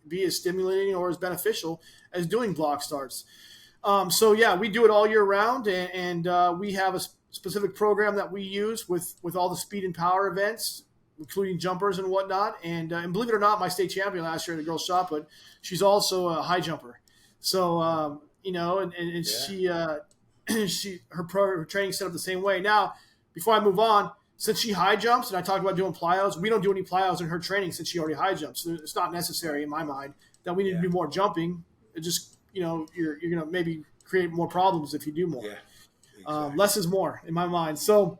be as stimulating or as beneficial as doing block starts. So we do it all year round, and we have a specific program that we use with all the speed and power events, including jumpers and whatnot. And believe it or not, my state champion last year at the girls' shot put, she's also a high jumper. So her training set up the same way. Now, before I move on, since she high jumps, and I talked about doing plyos, we don't do any plyos in her training since she already high jumps. So it's not necessary in my mind that we need to do more jumping. It just you're going to maybe create more problems if you do more. Yeah, exactly. Less is more in my mind. So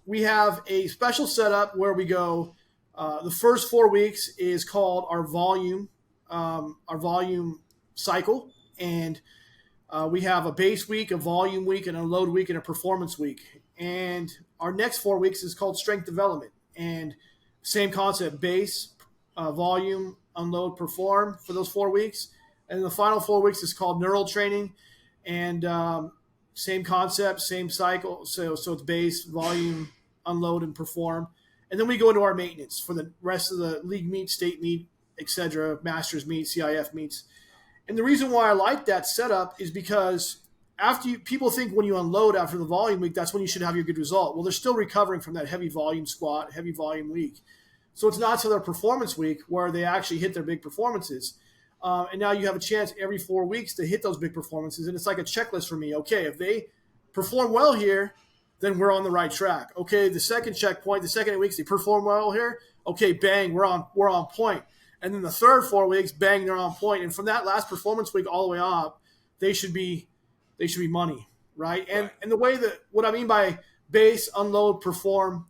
we have a special setup where we go. The first 4 weeks is called our volume cycle, and we have a base week, a volume week, and a load week, and a performance week. And our next 4 weeks is called strength development, and same concept: base, volume, unload, perform for those 4 weeks. And the final 4 weeks is called neural training, and same concept, same cycle. So it's base, volume, unload, and perform. And then we go into our maintenance for the rest of the league meet, state meet, etc., masters meet, CIF meets. And the reason why I like that setup is because people think when you unload after the volume week, that's when you should have your good result. Well, they're still recovering from that heavy volume squat, heavy volume week. So it's not till their performance week where they actually hit their big performances. And now you have a chance every 4 weeks to hit those big performances. And it's like a checklist for me. Okay, if they perform well here, then we're on the right track. Okay, the second checkpoint, the second 8 weeks, they perform well here. Okay, bang, we're on point. And then the third 4 weeks, bang, they're on point. And from that last performance week all the way up, they should be money, right? And the way that what I mean by base, unload, perform,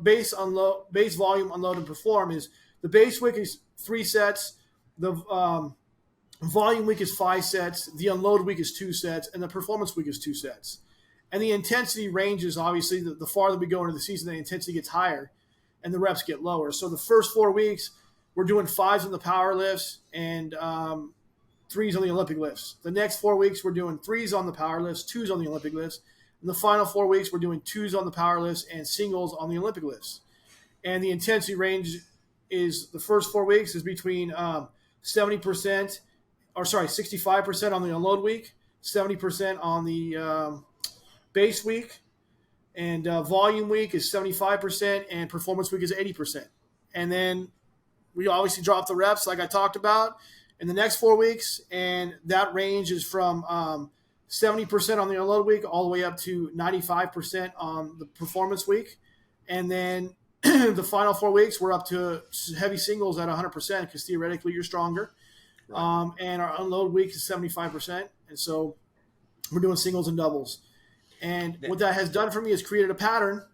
base, volume, unload, and perform is the base week is 3 sets, the volume week is 5 sets, the unload week is 2 sets, and the performance week is 2 sets. And the intensity ranges, obviously, the farther we go into the season, the intensity gets higher and the reps get lower. So the first 4 weeks, we're doing 5s on the power lifts and 3s on the Olympic lifts. The next 4 weeks, we're doing 3s on the power lifts, 2s on the Olympic lifts. And the final 4 weeks, we're doing 2s on the power lifts and singles on the Olympic lifts. And the intensity range is the first 4 weeks is between 65% on the unload week, 70% on the base week, and volume week is 75%, and performance week is 80%. And then we obviously drop the reps like I talked about in the next 4 weeks, and that range is from 70% on the unload week all the way up to 95% on the performance week. And then the final 4 weeks, we're up to heavy singles at 100% because theoretically you're stronger. Right. And our unload week is 75%. And so we're doing singles and doubles. And what that has done for me is created a pattern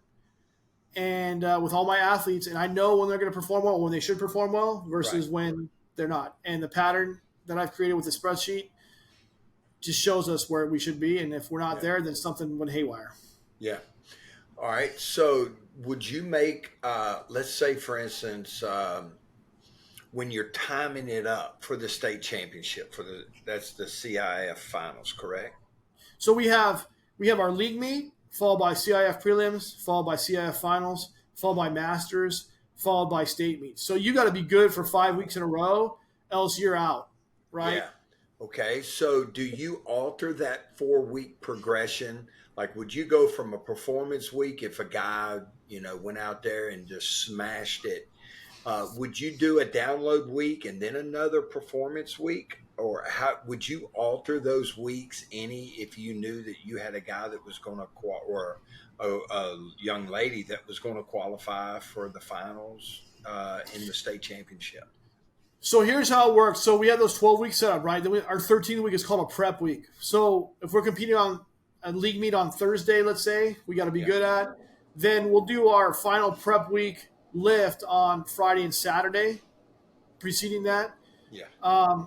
and with all my athletes, and I know when they're going to perform well, when they should perform well versus when they're not. And the pattern that I've created with the spreadsheet just shows us where we should be. And if we're not there, then something went haywire. Yeah. All right. So would you make, let's say, for instance, when you're timing it up for the state championship, that's the CIF finals, correct? So we have our league meet, followed by CIF prelims, followed by CIF finals, followed by masters, followed by state meets. So you got to be good for 5 weeks in a row, else you're out, right? Yeah. Okay. So do you alter that 4 week progression? Like, would you go from a performance week if a guy, went out there and just smashed it? Would you do a download week and then another performance week? Or how would you alter those weeks any if you knew that you had a guy that was going to or a young lady that was going to qualify for the finals in the state championship? So here's how it works. So we have those 12 weeks set up, right? Then our 13th week is called a prep week. So if we're competing on a league meet on Thursday, let's say, we got to be good at, then we'll do our final prep week lift on Friday and Saturday preceding that. Yeah.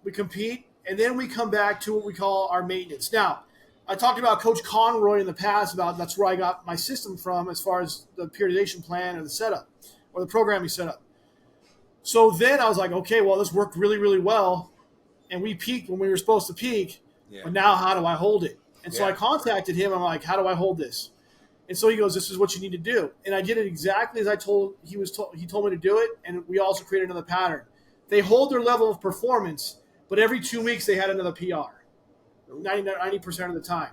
We compete, and then we come back to what we call our maintenance. Now, I talked about Coach Conroy in the past about that's where I got my system from as far as the periodization plan or the setup or the programming setup. So then I was like, okay, well, this worked really, really well, and we peaked when we were supposed to peak, but now how do I hold it? And so I contacted him. I'm like, how do I hold this? And so he goes, this is what you need to do. And I did it exactly as he told me to do it, and we also created another pattern. They hold their level of performance, but every 2 weeks they had another PR, 90% of the time.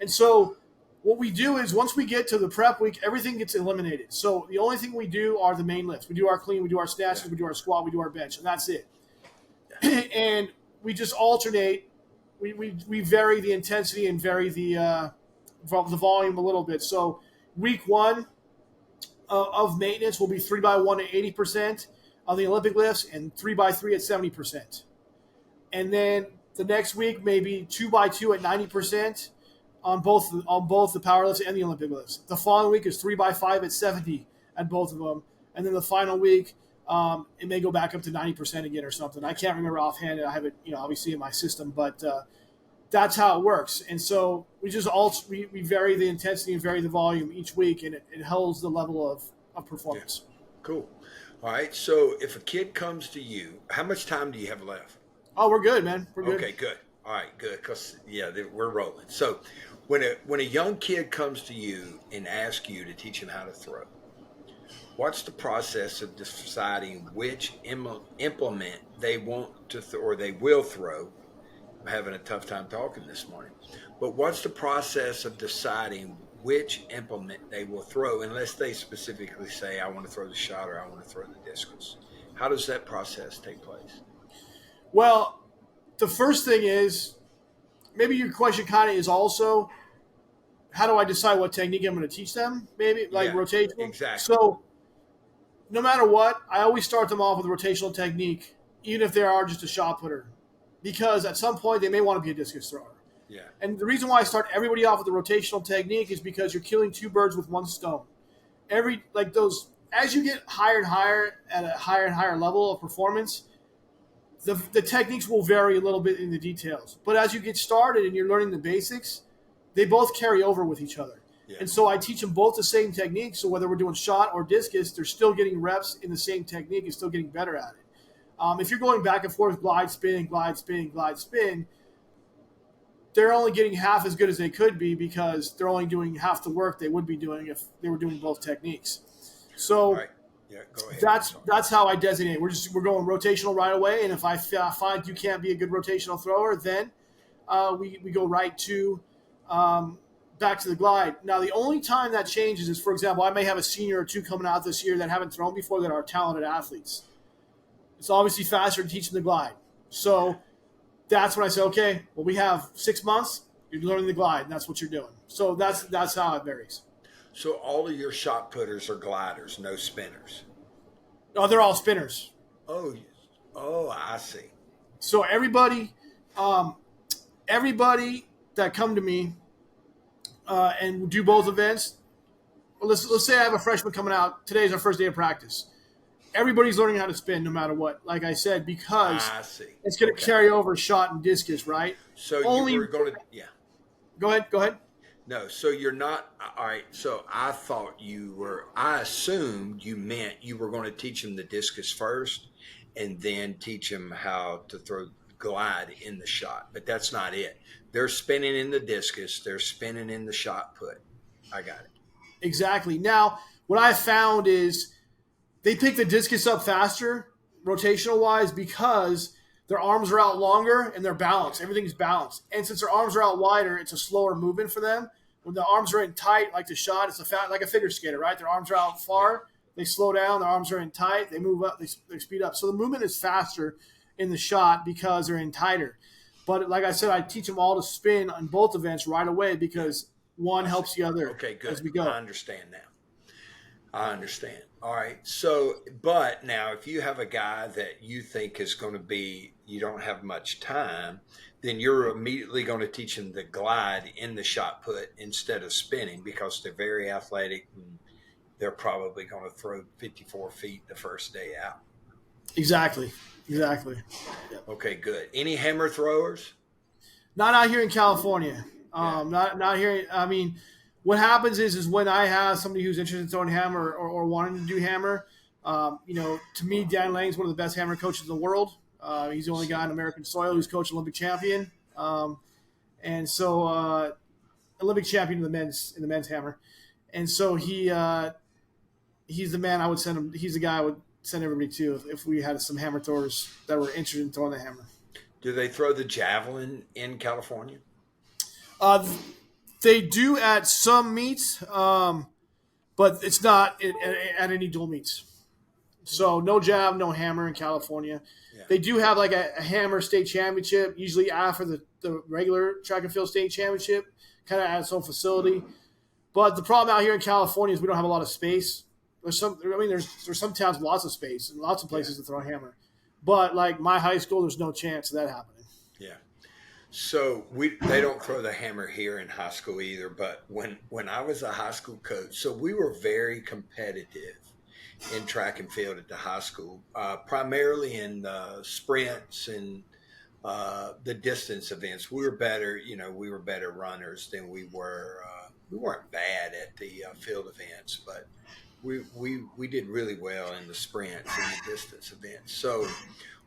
And so what we do is once we get to the prep week, everything gets eliminated. So the only thing we do are the main lifts. We do our clean, we do our snatches, we do our squat, we do our bench, and that's it. And we just alternate. We vary the intensity and vary the volume a little bit. So week 1 of maintenance will be 3x1 at 80% on the Olympic lifts and 3x3 at 70%. And then the next week maybe 2x2 at 90% on both the power lifts and the Olympic lifts. The following week is 3x5 at 70 at both of them. And then the final week, it may go back up to 90% again or something. I can't remember offhand. I have it, obviously in my system, but that's how it works. And so we just we vary the intensity and vary the volume each week, and it holds the level of performance. Yeah. Cool. All right. So if a kid comes to you, how much time do you have left? Oh, we're good, man. We're good. Okay, good. All right, good. Because we're rolling. So when a young kid comes to you and asks you to teach him how to throw, what's the process of deciding which implement they want to or they will throw? I'm having a tough time talking this morning. But what's the process of deciding which implement they will throw unless they specifically say, I want to throw the shot or I want to throw the discus? How does that process take place? Well, the first thing is, maybe your question kind of is also, how do I decide what technique I'm going to teach them? Maybe rotational. Exactly. So no matter what, I always start them off with a rotational technique, even if they are just a shot putter, because at some point they may want to be a discus thrower. Yeah. And the reason why I start everybody off with the rotational technique is because you're killing two birds with one stone. As you get higher and higher at a higher and higher level of performance, the techniques will vary a little bit in the details. But as you get started and you're learning the basics, they both carry over with each other. Yeah. And so I teach them both the same technique. So whether we're doing shot or discus, they're still getting reps in the same technique and still getting better at it. If you're going back and forth, glide, spin, glide, spin, glide, spin, they're only getting half as good as they could be because they're only doing half the work they would be doing if they were doing both techniques. So right. Yeah, go ahead. That's how I designate. We're going rotational right away, and if I find you can't be a good rotational thrower, then we go right to back to the glide. Now, the only time that changes is, for example, I may have a senior or two coming out this year that haven't thrown before that are talented athletes. It's obviously faster to teach them the glide. So that's when I say, okay, well, we have 6 months. You're learning the glide, and that's what you're doing. So that's how it varies. So all of your shot putters are gliders, no spinners. No, they're all spinners. Oh, I see. So everybody that come to me and do both events, let's say I have a freshman coming out. Today's our first day of practice. Everybody's learning how to spin no matter what, like I said, because it's going to carry over shot and discus, right? So you were going to, yeah. Go ahead. No, so you're not, all right, so I assumed you meant you were going to teach them the discus first and then teach them how to throw, glide in the shot, but that's not it. They're spinning in the discus. They're spinning in the shot put. I got it. Exactly. Now, what I found is they pick the discus up faster, rotational wise, because their arms are out longer and they're balanced. Everything's balanced. And since their arms are out wider, it's a slower movement for them. When the arms are in tight, like the shot, it's like a figure skater, right? Their arms are out far. They slow down. Their arms are in tight. They move up. They speed up. So the movement is faster in the shot because they're in tighter. But like I said, I teach them all to spin on both events right away because one helps the other. Okay, good. As we go. I understand now. I understand. All right. So, but now if you have a guy that you think is going to be, you don't have much time, then you're immediately going to teach them the glide in the shot put instead of spinning because they're very athletic and they're probably going to throw 54 feet the first day out. Exactly. Yep. Okay, good. Any hammer throwers? Not out here in California. Not here. I mean, what happens is when I have somebody who's interested in throwing hammer or wanting to do hammer, to me, Dan Lang's one of the best hammer coaches in the world. He's the only guy on American soil who's coached Olympic champion. And so Olympic champion in the men's hammer. And so he's the man I would send him. He's the guy I would send everybody to if we had some hammer throwers that were interested in throwing the hammer. Do they throw the javelin in California? They do at some meets, but it's not at any dual meets. So no jab, no hammer in California. Yeah. They do have like a hammer state championship, usually after the regular track and field state championship, kind of at its own facility. But the problem out here in California is we don't have a lot of space. There's some towns with lots of space and lots of places to throw a hammer. But like my high school, there's no chance of that happening. Yeah. So they don't throw the hammer here in high school either. But when I was a high school coach, so we were very competitive in track and field at the high school, primarily in sprints and the distance events. We were better, we were better runners than we were. We weren't bad at the field events, but we did really well in the sprints and the distance events. So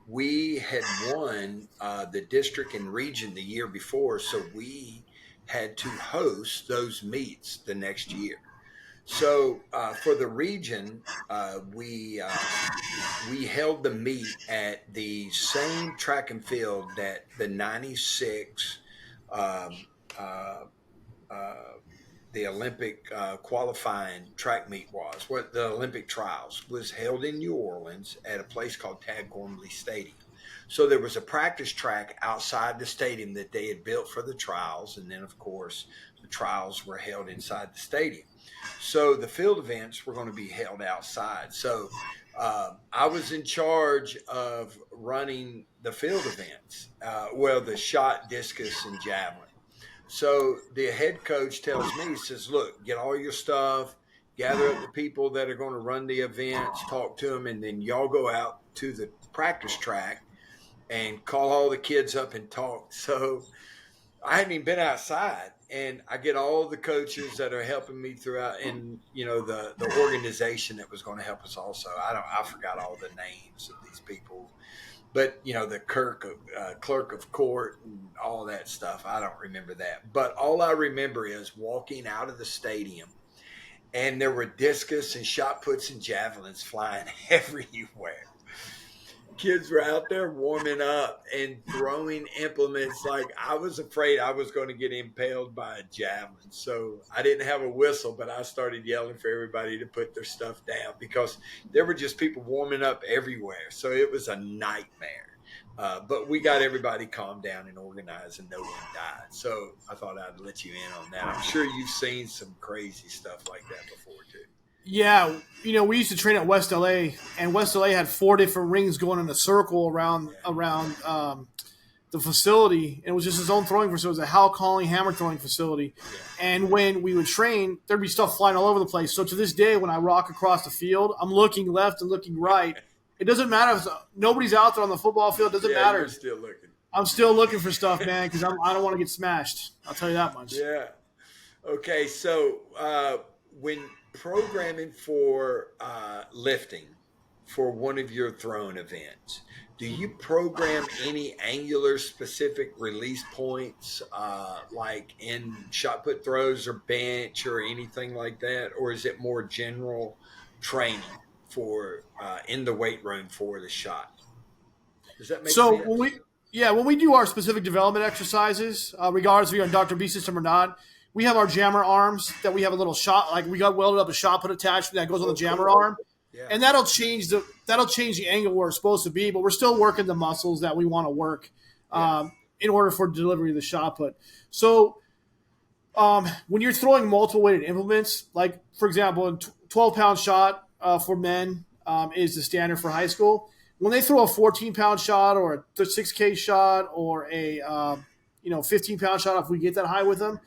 we had won the district and region the year before, so we had to host those meets the next year. So for the region, we held the meet at the same track and field that the 96 the Olympic qualifying track meet was. What the Olympic trials was held in New Orleans at a place called Tad Gormley Stadium. So there was a practice track outside the stadium that they had built for the trials. And then, of course, the trials were held inside the stadium. So the field events were going to be held outside. So I was in charge of running the field events, the shot, discus, and javelin. So the head coach tells me, he says, look, get all your stuff, gather up the people that are going to run the events, talk to them, and then y'all go out to the practice track and call all the kids up and talk. So I hadn't even been outside, and I get all the coaches that are helping me throughout, and the organization that was going to help us also. I forgot all the names of these people, but the clerk of court and all that stuff. I don't remember that, but all I remember is walking out of the stadium, and there were discus and shot puts and javelins flying everywhere. Kids were out there warming up and throwing implements. Like I was afraid I was going to get impaled by a javelin. So I didn't have a whistle, but I started yelling for everybody to put their stuff down because there were just people warming up everywhere. So it was a nightmare. But we got everybody calmed down and organized and no one died. So I thought I'd let you in on that. I'm sure you've seen some crazy stuff like that before too. Yeah, we used to train at West LA, and West LA had 4 different rings going in a circle around the facility. And it was just his own throwing facility. It was a Hal Calling hammer throwing facility. And when we would train, there'd be stuff flying all over the place. So to this day, when I rock across the field, I'm looking left and looking right. It doesn't matter if nobody's out there on the football field. It doesn't matter. You're still looking. I'm still looking for stuff, man, because I don't want to get smashed. I'll tell you that much. Yeah. Okay, so when programming for lifting for one of your throwing events, Do you program any angular specific release points, like in shot put throws or bench or anything like that? Or is it more general training for in the weight room for the shot? Does that make So sense? when we do our specific development exercises, regardless if you're on Dr. B system or not, we have our jammer arms that we have a little shot, like we got welded up a shot put attachment that goes on the jammer arm, Yeah. and that'll change the angle where it's supposed to be, but we're still working the muscles that we want to work in order for delivery of the shot put. So when you're throwing multiple weighted implements, like for example, a 12-pound shot for men is the standard for high school. When they throw a 14-pound shot or a 6K shot or a 15-pound shot, if we get that high with them,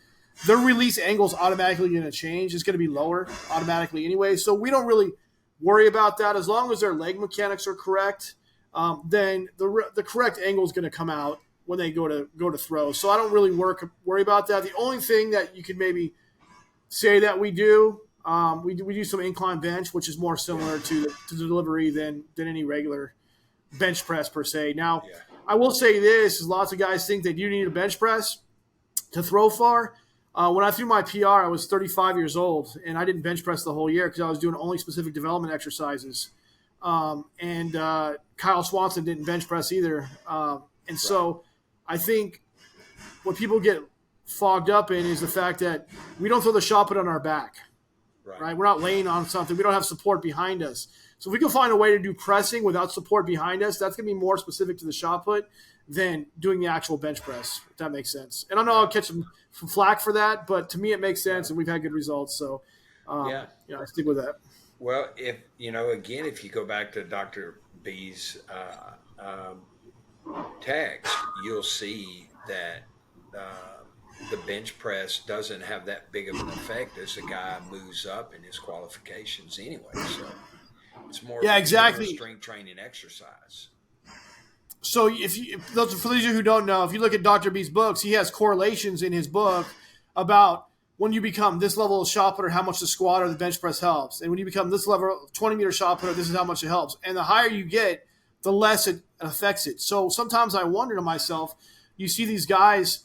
their release angle is automatically going to change. It's going to be lower automatically anyway. So we don't really worry about that. As long as their leg mechanics are correct, then the correct angle is going to come out when they go to throw. So I don't really worry about that. The only thing that you could maybe say that we do, we do some incline bench, which is more similar to the delivery than any regular bench press per se. Now, I will say this: is lots of guys think that you need a bench press to throw far. When I threw my PR, I was 35 years old, and I didn't bench press the whole year because I was doing only specific development exercises. And Kyle Swanson didn't bench press either. So I think what people get fogged up in is the fact that we don't throw the shot put on our back. Right? We're not laying on something. We don't have support behind us. So if we can find a way to do pressing without support behind us, that's going to be more specific to the shot put than doing the actual bench press, if that makes sense. And I know I'll catch some flack for that, but to me it makes sense, and we've had good results. So, I stick with that. Well, if you go back to Dr. B's text, you'll see that the bench press doesn't have that big of an effect as the guy moves up in his qualifications anyway. So it's more exactly strength training exercise. So for those of you who don't know, if you look at Dr. B's books, he has correlations in his book about when you become this level of shot putter, how much the squat or the bench press helps. And when you become this level, 20-meter shot putter, this is how much it helps. And the higher you get, the less it affects it. So sometimes I wonder to myself, you see these guys,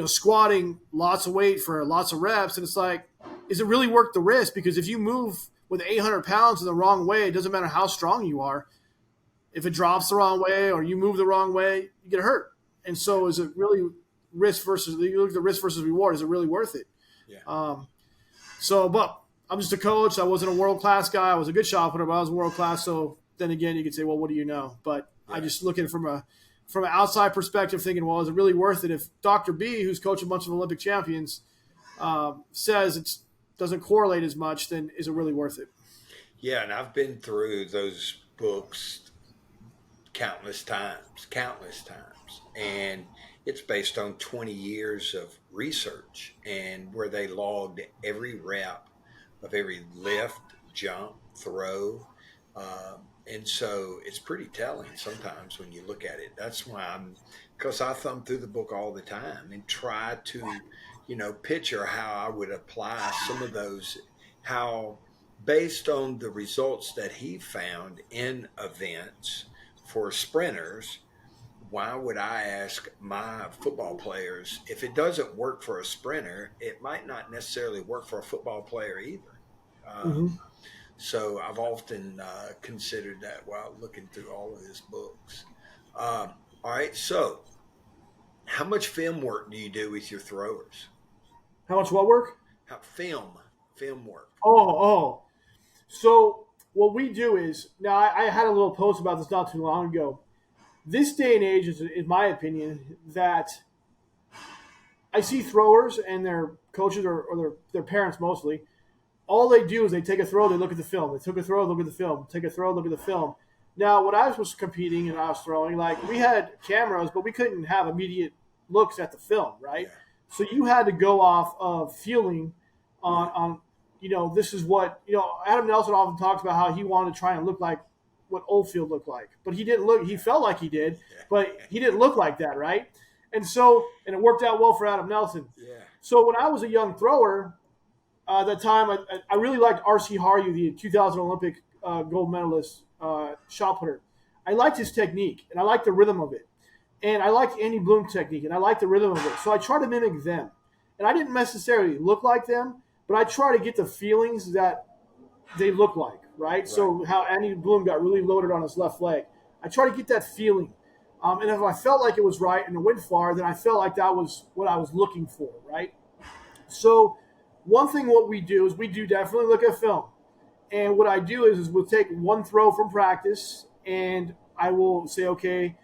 squatting lots of weight for lots of reps, and it's like, is it really worth the risk? Because if you move with 800 pounds in the wrong way, it doesn't matter how strong you are. If it drops the wrong way or you move the wrong way, you get hurt. And so is it really risk versus – you look at the risk versus reward. Is it really worth it? Yeah. But I'm just a coach. I wasn't a world-class guy. I was a good shot putter, but I was world-class. So then again, you could say, well, what do you know? But I just look at it from an outside perspective thinking, well, is it really worth it? If Dr. B, who's coached a bunch of Olympic champions, says it doesn't correlate as much, then is it really worth it? Yeah, and I've been through those books countless times, and it's based on 20 years of research and where they logged every rep of every lift, jump, throw, and so it's pretty telling sometimes when you look at it. That's why because I thumb through the book all the time and try to picture how I would apply some of those, how based on the results that he found in events for sprinters, why would I ask my football players, if it doesn't work for a sprinter, it might not necessarily work for a football player either. So I've often considered that while looking through all of his books. All right, so how much film work do you do with your throwers? How much what work? Film work. Oh. So what we do is, now I had a little post about this not too long ago. This day and age is, in my opinion, that I see throwers and their coaches or their parents mostly, all they do is they take a throw, they look at the film. They took a throw, look at the film. Take a throw, look at the film. Now, when I was competing and I was throwing, like we had cameras, but we couldn't have immediate looks at the film, right? Yeah. So you had to go off of feeling on this is what, Adam Nelson often talks about how he wanted to try and look like what Oldfield looked like. But he didn't look – he felt like he did, but he didn't look like that, right? And it worked out well for Adam Nelson. Yeah. So when I was a young thrower, at that time, I really liked R.C. Haryu, the 2000 Olympic gold medalist shot putter. I liked his technique, and I liked the rhythm of it. And I liked Andy Bloom's technique, and I liked the rhythm of it. So I tried to mimic them. And I didn't necessarily look like them, but I try to get the feelings that they look like, right? So how Andy Bloom got really loaded on his left leg. I try to get that feeling. And if I felt like it was right and it went far, then I felt like that was what I was looking for, right? So one thing what we do is we do definitely look at film. And what I do is we'll take one throw from practice, and I will say, okay,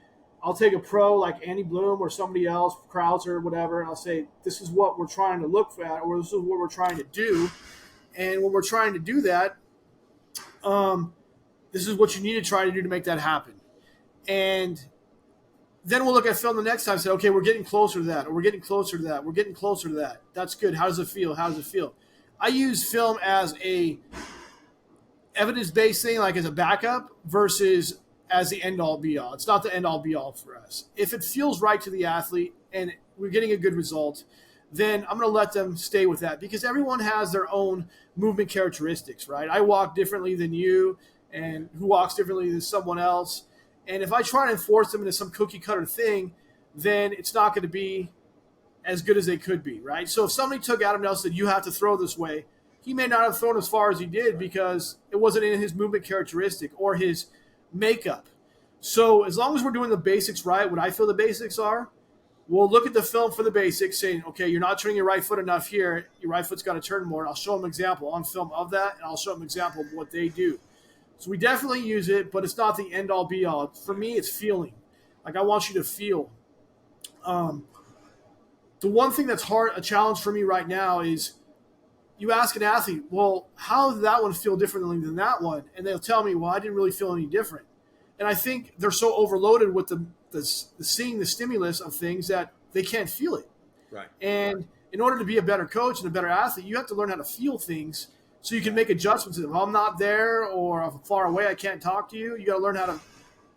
I'll take a pro like Andy Bloom or somebody else, Krauser or whatever, and I'll say, this is what we're trying to look at, or this is what we're trying to do. And when we're trying to do that, this is what you need to try to do to make that happen. And then we'll look at film the next time and say, okay, we're getting closer to that, or we're getting closer to that, we're getting closer to that. That's good. How does it feel? How does it feel? I use film as a evidence-based thing, like as a backup, versus as the end-all be-all. It's not the end-all be-all for us. If it feels right to the athlete and we're getting a good result, then I'm going to let them stay with that, because everyone has their own movement characteristics, right? I walk differently than you, and who walks differently than someone else. And if I try to enforce them into some cookie-cutter thing, then it's not going to be as good as they could be, right? So if somebody took Adam Nelson and said, you have to throw this way, he may not have thrown as far as he did because it wasn't in his movement characteristic or his makeup. So as long as we're doing the basics right, what I feel the basics are, we'll look at the film for the basics, saying, okay, you're not turning your right foot enough here. Your right foot's got to turn more. And I'll show them an example on film of that, and I'll show them an example of what they do. So we definitely use it, but it's not the end-all, be-all. For me, it's feeling. Like, I want you to feel. The one thing that's hard, a challenge for me right now is you ask an athlete, well, how did that one feel differently than that one? And they'll tell me, well, I didn't really feel any different. And I think they're so overloaded with the seeing the stimulus of things that they can't feel it. Right. And in order to be a better coach and a better athlete, you have to learn how to feel things so you can make adjustments. If I'm not there or if I'm far away, I can't talk to you. You got to learn how to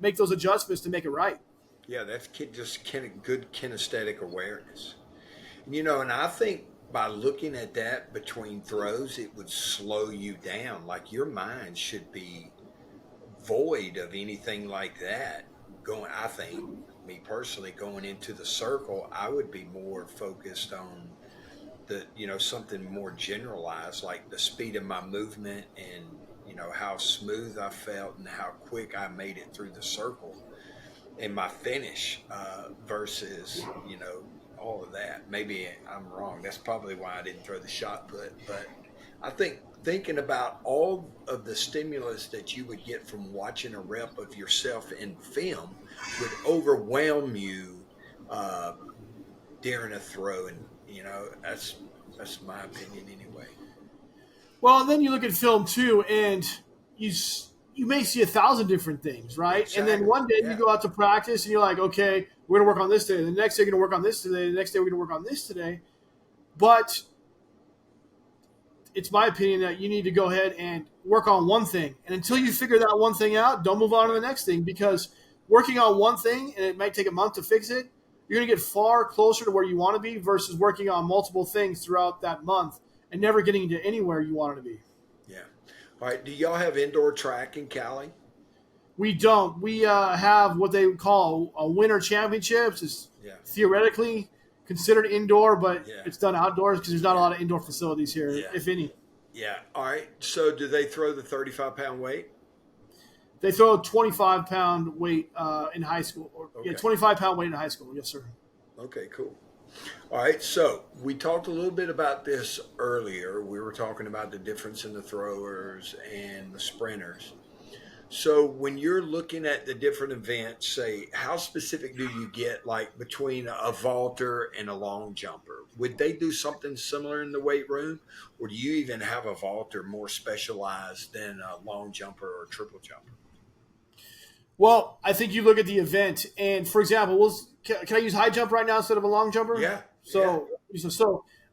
make those adjustments to make it right. Yeah, that's just good kinesthetic awareness. And I think by looking at that between throws, it would slow you down. Like, your mind should be void of anything like that. I think, me personally, going into the circle, I would be more focused on something more generalized, like the speed of my movement and, how smooth I felt and how quick I made it through the circle and my finish versus, all of that. Maybe I'm wrong. That's probably why I didn't throw the shot put. But I think thinking about all of the stimulus that you would get from watching a rep of yourself in film would overwhelm you during a throw. And, that's my opinion anyway. Well, then you look at film too, and you may see 1,000 different things, right? Exactly. And then one day you go out to practice and you're like, okay, we're going to work on this today. The next day, we're going to work on this today. The next day, we're going to work on this today. But it's my opinion that you need to go ahead and work on one thing. And until you figure that one thing out, don't move on to the next thing, because working on one thing, and it might take a month to fix it, you're going to get far closer to where you want to be versus working on multiple things throughout that month and never getting to anywhere you wanted to be. Yeah. All right. Do y'all have indoor track in Cali? We don't. We have what they call a winter championships. It's theoretically considered indoor, but it's done outdoors because there's not a lot of indoor facilities here, if any. Yeah. All right. So do they throw the 35-pound weight? They throw a 25-pound weight in high school. 25-pound weight in high school. Yes, sir. Okay, cool. All right, so we talked a little bit about this earlier. We were talking about the difference in the throwers and the sprinters. So when you're looking at the different events, say, how specific do you get, like between a vaulter and a long jumper? Would they do something similar in the weight room, or do you even have a vaulter more specialized than a long jumper or triple jumper? Well, I think you look at the event, and for example, can I use high jump right now instead of a long jumper? Yeah. So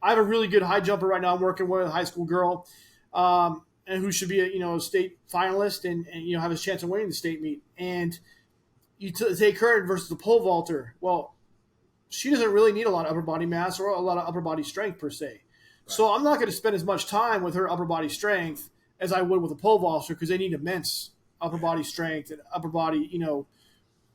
I have a really good high jumper right now. I'm working with a high school girl, and who should be a state finalist and have a chance of winning the state meet. And you take her versus the pole vaulter. Well, she doesn't really need a lot of upper body mass or a lot of upper body strength per se. Right. So I'm not going to spend as much time with her upper body strength as I would with a pole vaulter because they need immense upper body strength and upper body,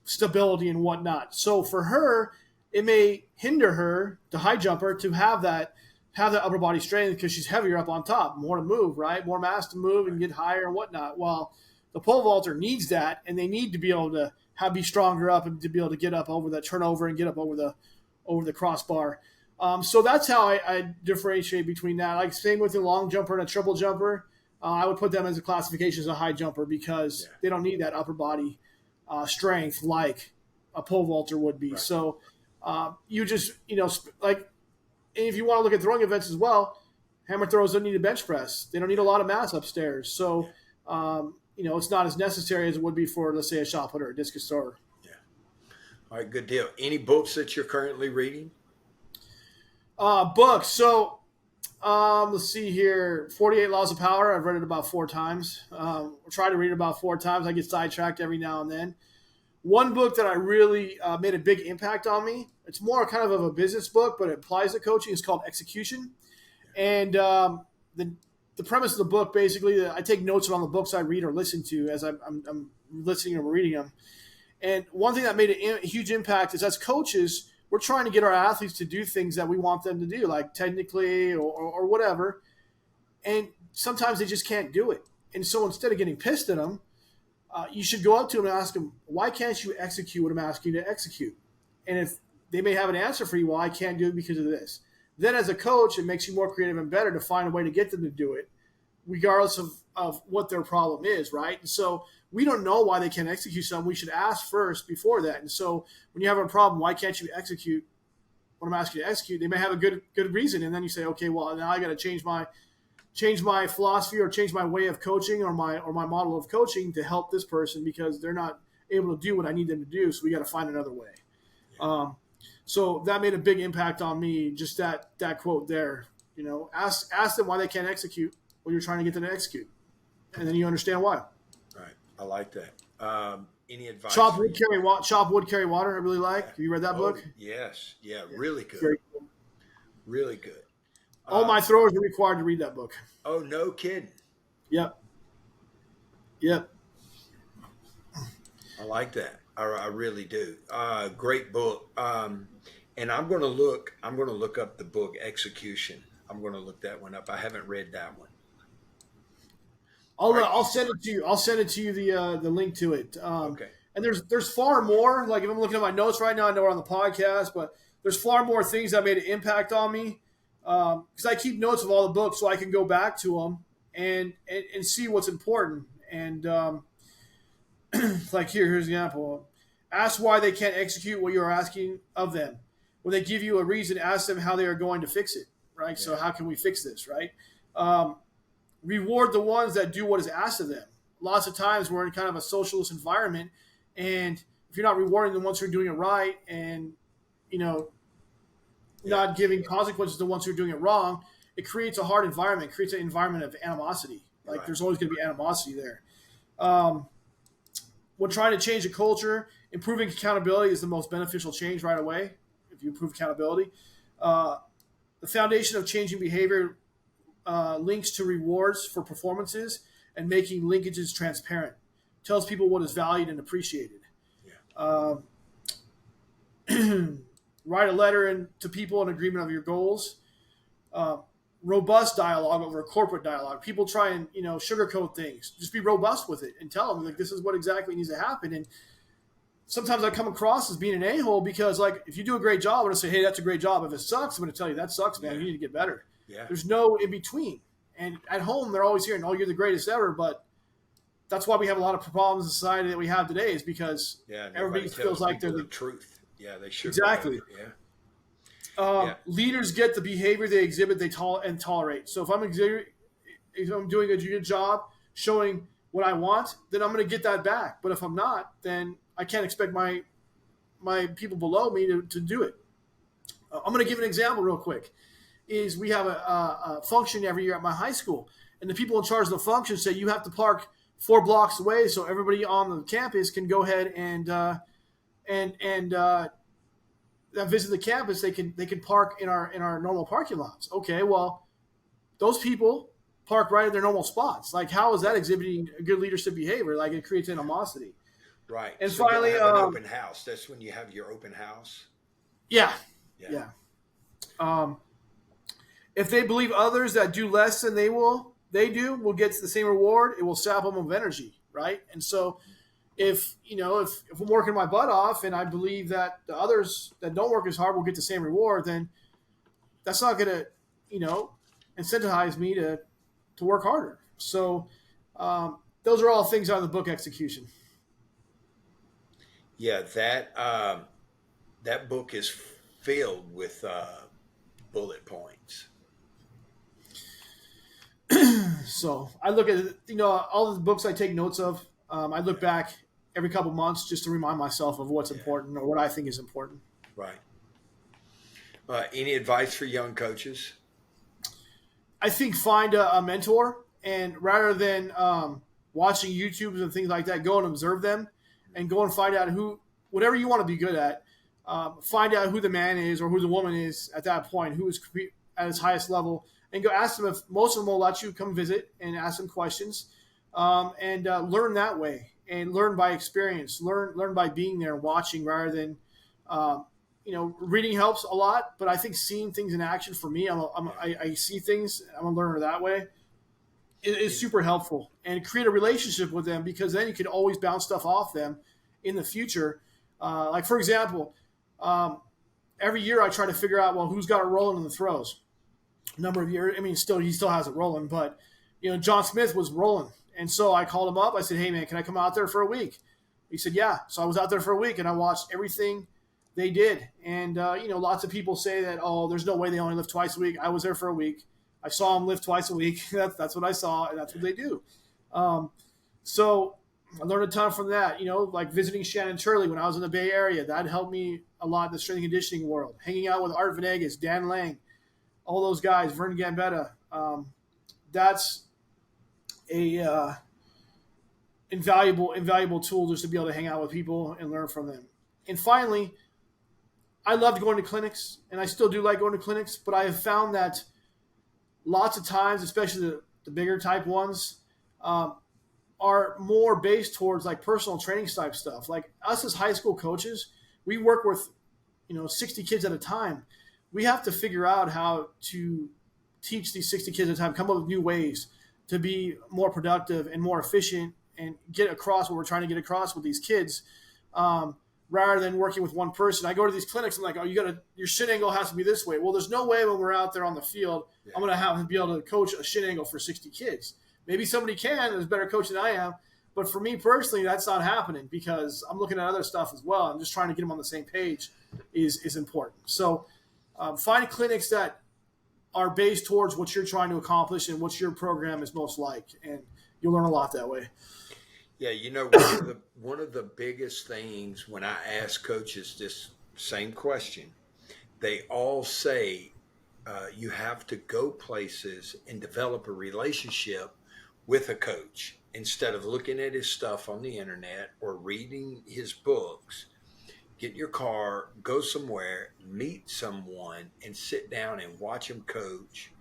stability and whatnot. So for her, it may hinder her, the high jumper, to have that upper body strength because she's heavier up on top, more to move, right? More mass to move and get higher and whatnot. Well, the pole vaulter needs that, and they need to be able to be stronger up and to be able to get up over that turnover and get up over the crossbar. So that's how I differentiate between that. Like same with the long jumper and a triple jumper. I would put them as a classification as a high jumper because they don't need that upper body strength like a pole vaulter would be. Right. So you just, like if you want to look at throwing events as well, hammer throws don't need a bench press. They don't need a lot of mass upstairs. So, it's not as necessary as it would be for, let's say, a shot putter or a discus thrower. Yeah. All right, good deal. Any books that you're currently reading? Books. So let's see here. 48 Laws of Power. I've read it about 4 times. Try to read it about 4 times. I get sidetracked every now and then. One book that I really made a big impact on me, it's more kind of a business book, but it applies to coaching, is called Execution. And the premise of the book, basically, I take notes on the books I read or listen to as I'm listening or reading them. And one thing that made a huge impact is as coaches, we're trying to get our athletes to do things that we want them to do, like technically or whatever. And sometimes they just can't do it. And so instead of getting pissed at them, you should go up to them and ask them, why can't you execute what I'm asking you to execute? And if they may have an answer for you, well, I can't do it because of this. Then as a coach, it makes you more creative and better to find a way to get them to do it, regardless of what their problem is, right? And so we don't know why they can't execute something. We should ask first before that. And so when you have a problem, why can't you execute what I'm asking you to execute? They may have a good reason. And then you say, okay, well, now I got to change my philosophy or change my way of coaching or my model of coaching to help this person because they're not able to do what I need them to do. So we got to find another way. So that made a big impact on me. Just that quote there, ask them why they can't execute what you're trying to get them to execute. And then you understand why. Right. I like that. Any advice? Chop Wood, Carry Water. I really like. Have you read that book? Yes. Yeah. Really good. Very cool. Really good. All my throwers are required to read that book. Oh, no kidding. Yep. I like that. I really do. Great book. And I'm going to look up the book Execution. I'm going to look that one up. I haven't read that one. I'll send it to you. I'll send it to you the link to it. Okay. And there's far more. Like if I'm looking at my notes right now, I know we're on the podcast, but there's far more things that made an impact on me. Because I keep notes of all the books so I can go back to them and see what's important. And like here's an example. Ask why they can't execute what you're asking of them. When they give you a reason, ask them how they are going to fix it, right? Yeah. So how can we fix this, right? Reward the ones that do what is asked of them. Lots of times we're in kind of a socialist environment, and if you're not rewarding the ones who are doing it right and, not giving consequences to the ones who are doing it wrong, it creates a hard environment. It creates an environment of animosity. Like right. There's always going to be animosity there. When trying to change a culture, improving accountability is the most beneficial change right away. If you improve accountability, the foundation of changing behavior links to rewards for performances and making linkages transparent. Tells people what is valued and appreciated. Yeah. Write a letter to people in agreement of your goals. Robust dialogue over corporate dialogue. People try and sugarcoat things. Just be robust with it and tell them like this is what exactly needs to happen. And sometimes I come across as being an a-hole because like if you do a great job, I'm going to say, hey, that's a great job. If it sucks, I'm going to tell you that sucks, man. Yeah. You need to get better. Yeah. There's no in between. And at home, they're always hearing, oh, you're the greatest ever. But that's why we have a lot of problems in society that we have today is because everybody feels like they're the truth. Yeah, they should. Exactly. Yeah. Leaders get the behavior they exhibit, they tolerate. So if I'm doing a good job showing what I want, then I'm going to get that back. But if I'm not, then I can't expect my people below me to do it. I'm going to give an example real quick. Is we have a function every year at my high school, and the people in charge of the function say you have to park 4 blocks away so everybody on the campus can go ahead and visit the campus. They can park in our normal parking lots. Okay, well, those people park right at their normal spots. Like, how is that exhibiting a good leadership behavior? Like, it creates animosity. Right. And so finally, have an open house. That's when you have your open house. Yeah. If they believe others that do less than they will get the same reward, it will sap them of energy, right? And so, if I'm working my butt off and I believe that the others that don't work as hard will get the same reward, then that's not going to, incentivize me to work harder. So, those are all things out of the book Execution. Yeah, that book is filled with bullet points. So I look at all the books I take notes of. I look back every couple months just to remind myself of what's important or what I think is important. Right. Any advice for young coaches? I think find a mentor, and rather than watching YouTubes and things like that, go and observe them, and go and find out whatever you want to be good at. Find out who the man is or who the woman is at that point, who is at his highest level, and go ask them if most of them will let you come visit and ask them questions, and learn that way, and learn by experience, learn by being there and watching rather than, reading helps a lot, but I think seeing things in action for me, I see things, I'm a learner that way. It is super helpful, and create a relationship with them, because then you can always bounce stuff off them in the future. Like, for example, every year I try to figure out, who's got it rolling in the throws. Number of years, he still has it rolling, but John Smith was rolling, and so I called him up. I said, "Hey man, can I come out there for a week?" He said, "Yeah." So I was out there for a week, and I watched everything they did. And lots of people say that, there's no way they only lift twice a week. I was there for a week. I saw them lift twice a week. That's what I saw, and that's what they do. So I learned a ton from that. Like visiting Shannon Turley when I was in the Bay Area, that helped me a lot in the strength and conditioning world. Hanging out with Art Venegas, Dan Lang, all those guys, Vern Gambetta. That's a invaluable tool, just to be able to hang out with people and learn from them. And finally, I loved going to clinics, and I still do like going to clinics, but I have found that lots of times, especially the bigger type ones, are more based towards like personal training type stuff. Like us as high school coaches, we work with 60 kids at a time. We have to figure out how to teach these 60 kids at a time, come up with new ways to be more productive and more efficient and get across what we're trying to get across with these kids, rather than working with one person. I go to these clinics, I'm like, your shin angle has to be this way. Well, there's no way when we're out there on the field, I'm going to have to be able to coach a shin angle for 60 kids. Maybe somebody can, is a better coach than I am. But for me personally, that's not happening, because I'm looking at other stuff as well. I'm just trying to get them on the same page is important. So find clinics that are based towards what you're trying to accomplish and what your program is most like, and you'll learn a lot that way. Yeah, one of the biggest things when I ask coaches this same question, they all say you have to go places and develop a relationship with a coach instead of looking at his stuff on the internet or reading his books. Get in your car, go somewhere, meet someone, and sit down and watch him coach.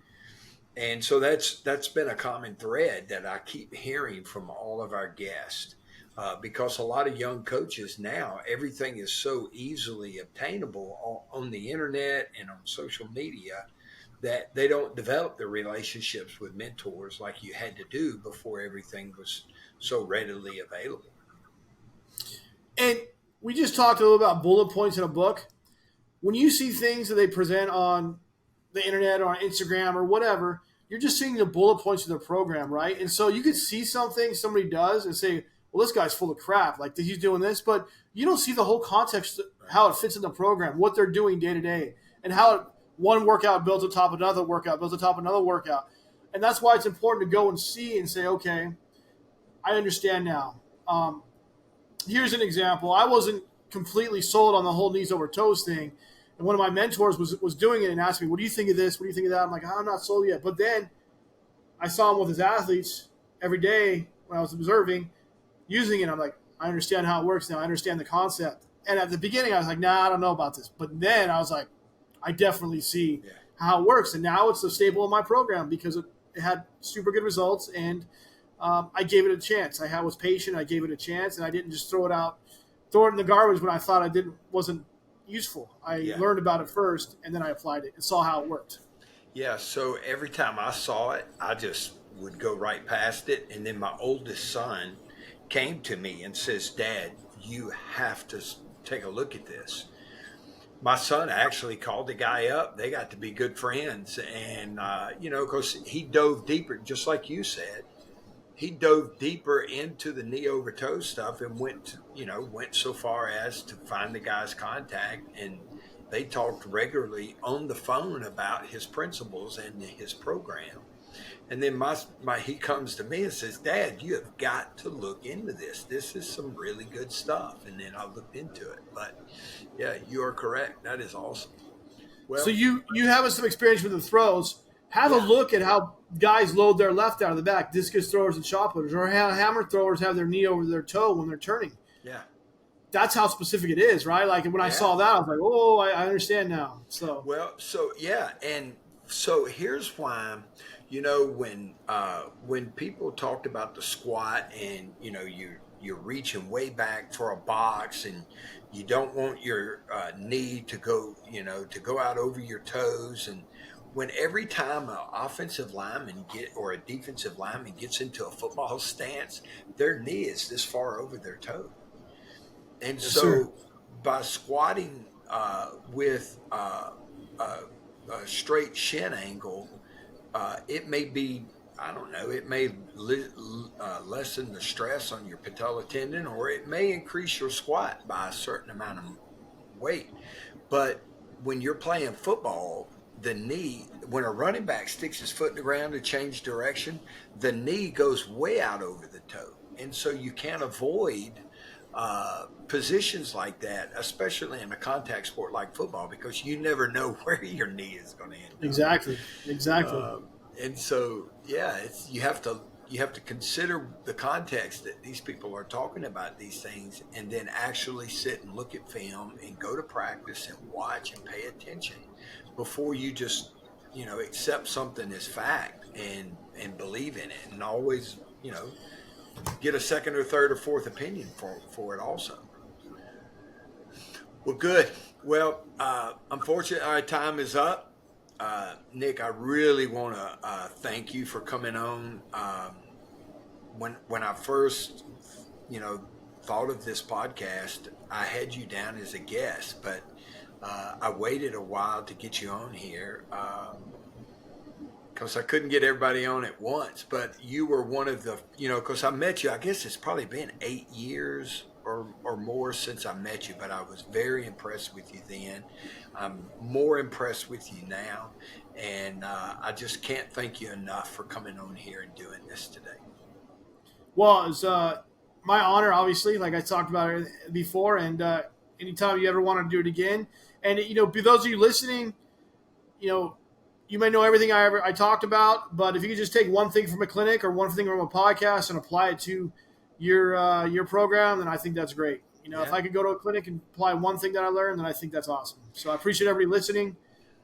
And so that's been a common thread that I keep hearing from all of our guests, because a lot of young coaches now, everything is so easily obtainable on the internet and on social media that they don't develop the relationships with mentors like you had to do before everything was so readily available. And we just talked a little about bullet points in a book. When you see things that they present on the internet or on Instagram or whatever, you're just seeing the bullet points of their program, right? And so you could see something somebody does and say, well, this guy's full of crap, like he's doing this, but you don't see the whole context, how it fits in the program, what they're doing day to day, and how one workout builds on top of another workout, builds on top of another workout. And that's why it's important to go and see and say, okay, I understand now. Here's an example. I wasn't completely sold on the whole knees over toes thing. And one of my mentors was doing it and asked me, what do you think of this? What do you think of that? I'm like, I'm not sold yet. But then I saw him with his athletes every day when I was observing, using it. I'm like, I understand how it works now. I understand the concept. And at the beginning, I was like, nah, I don't know about this. But then I was like, I definitely see how it works. And now it's a staple of my program because it had super good results, and I gave it a chance. I was patient. I gave it a chance, and I didn't just throw it in the garbage when I thought wasn't useful. I learned about it first, and then I applied it and saw how it worked. Yeah, so every time I saw it, I just would go right past it. And then my oldest son came to me and says, Dad, you have to take a look at this. My son actually called the guy up. They got to be good friends. And, because he dove deeper, just like you said, he dove deeper into the knee over toe stuff and went so far as to find the guy's contact, and they talked regularly on the phone about his principles and his program. And then he comes to me and says, Dad, you have got to look into this. This is some really good stuff. And then I looked into it. But yeah, you are correct. That is awesome. Well, so you have some experience with the throws. Have a look at how guys load their left out of the back, discus throwers and shot putters, or how hammer throwers have their knee over their toe when they're turning. Yeah. That's how specific it is, right? Like when I saw that, I was like, oh, I understand now. So and so here's why, when people talked about the squat and you're reaching way back for a box and you don't want your knee to go out over your toes, and when every time an offensive lineman or a defensive lineman gets into a football stance, their knee is this far over their toe. And by squatting with a straight shin angle, it may be, it may lessen the stress on your patella tendon, or it may increase your squat by a certain amount of weight. But when you're playing football, the knee, when a running back sticks his foot in the ground to change direction, the knee goes way out over the toe. And so you can't avoid positions like that, especially in a contact sport like football, because you never know where your knee is going to end up. Exactly. And so, you have to consider the context that these people are talking about these things, and then actually sit and look at film and go to practice and watch and pay attention before you just, accept something as fact and believe in it, and always, get a second or third or fourth opinion for it also. Well, good. Well, unfortunately, our time is up. Nick, I really want to thank you for coming on. When I first, thought of this podcast, I had you down as a guest, but I waited a while to get you on here because I couldn't get everybody on at once. But you were one of the, because I met you, I guess it's probably been 8 years or more since I met you, but I was very impressed with you then. I'm more impressed with you now, and I just can't thank you enough for coming on here and doing this today. Well, it's my honor, obviously, like I talked about it before, and anytime you ever want to do it again. And, for those of you listening, you may know everything I talked about, but if you could just take one thing from a clinic or one thing from a podcast and apply it to your program, then I think that's great. If I could go to a clinic and apply one thing that I learned, then I think that's awesome. So I appreciate everybody listening.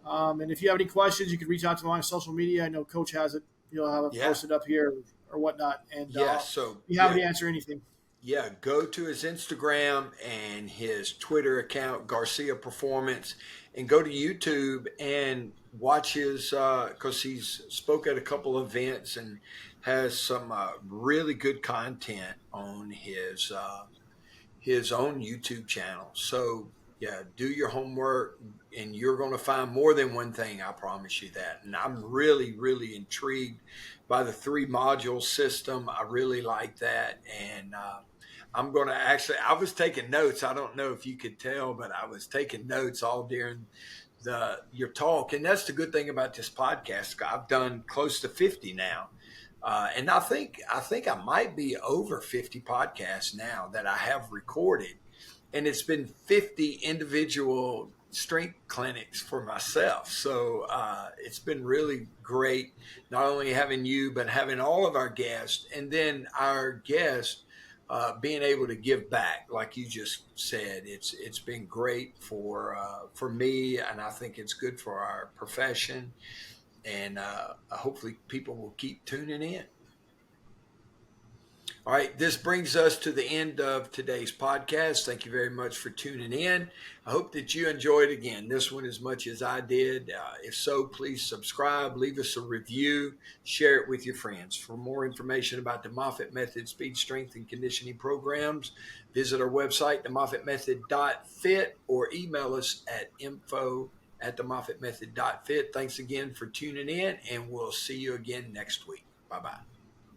And if you have any questions, you can reach out to me on social media. I know Coach has it. You'll have it posted up here or whatnot. And be happy to answer anything. Yeah, go to his Instagram and his Twitter account, Garcia Performance, and go to YouTube and watch his, because he's spoke at a couple of events and has some really good content on his own YouTube channel. So, do your homework, and you're going to find more than one thing, I promise you that. And I'm really, really intrigued by the 3-module system. I really like that. And I'm going to I was taking notes. I don't know if you could tell, but I was taking notes all during your talk. And that's the good thing about this podcast. I've done close to 50 now. And I think I might be over 50 podcasts now that I have recorded. And it's been 50 individual strength clinics for myself. So it's been really great, not only having you, but having all of our guests, and then our guests being able to give back, like you just said. It's been great for me, and I think it's good for our profession. And hopefully people will keep tuning in. All right, this brings us to the end of today's podcast. Thank you very much for tuning in. I hope that you enjoyed, again, this one as much as I did. If so, please subscribe, leave us a review, share it with your friends. For more information about the Moffitt Method Speed, Strength, and Conditioning programs, visit our website, themoffittmethod.fit, or email us at info@themoffittmethod.fit. Thanks again for tuning in, and we'll see you again next week. Bye-bye.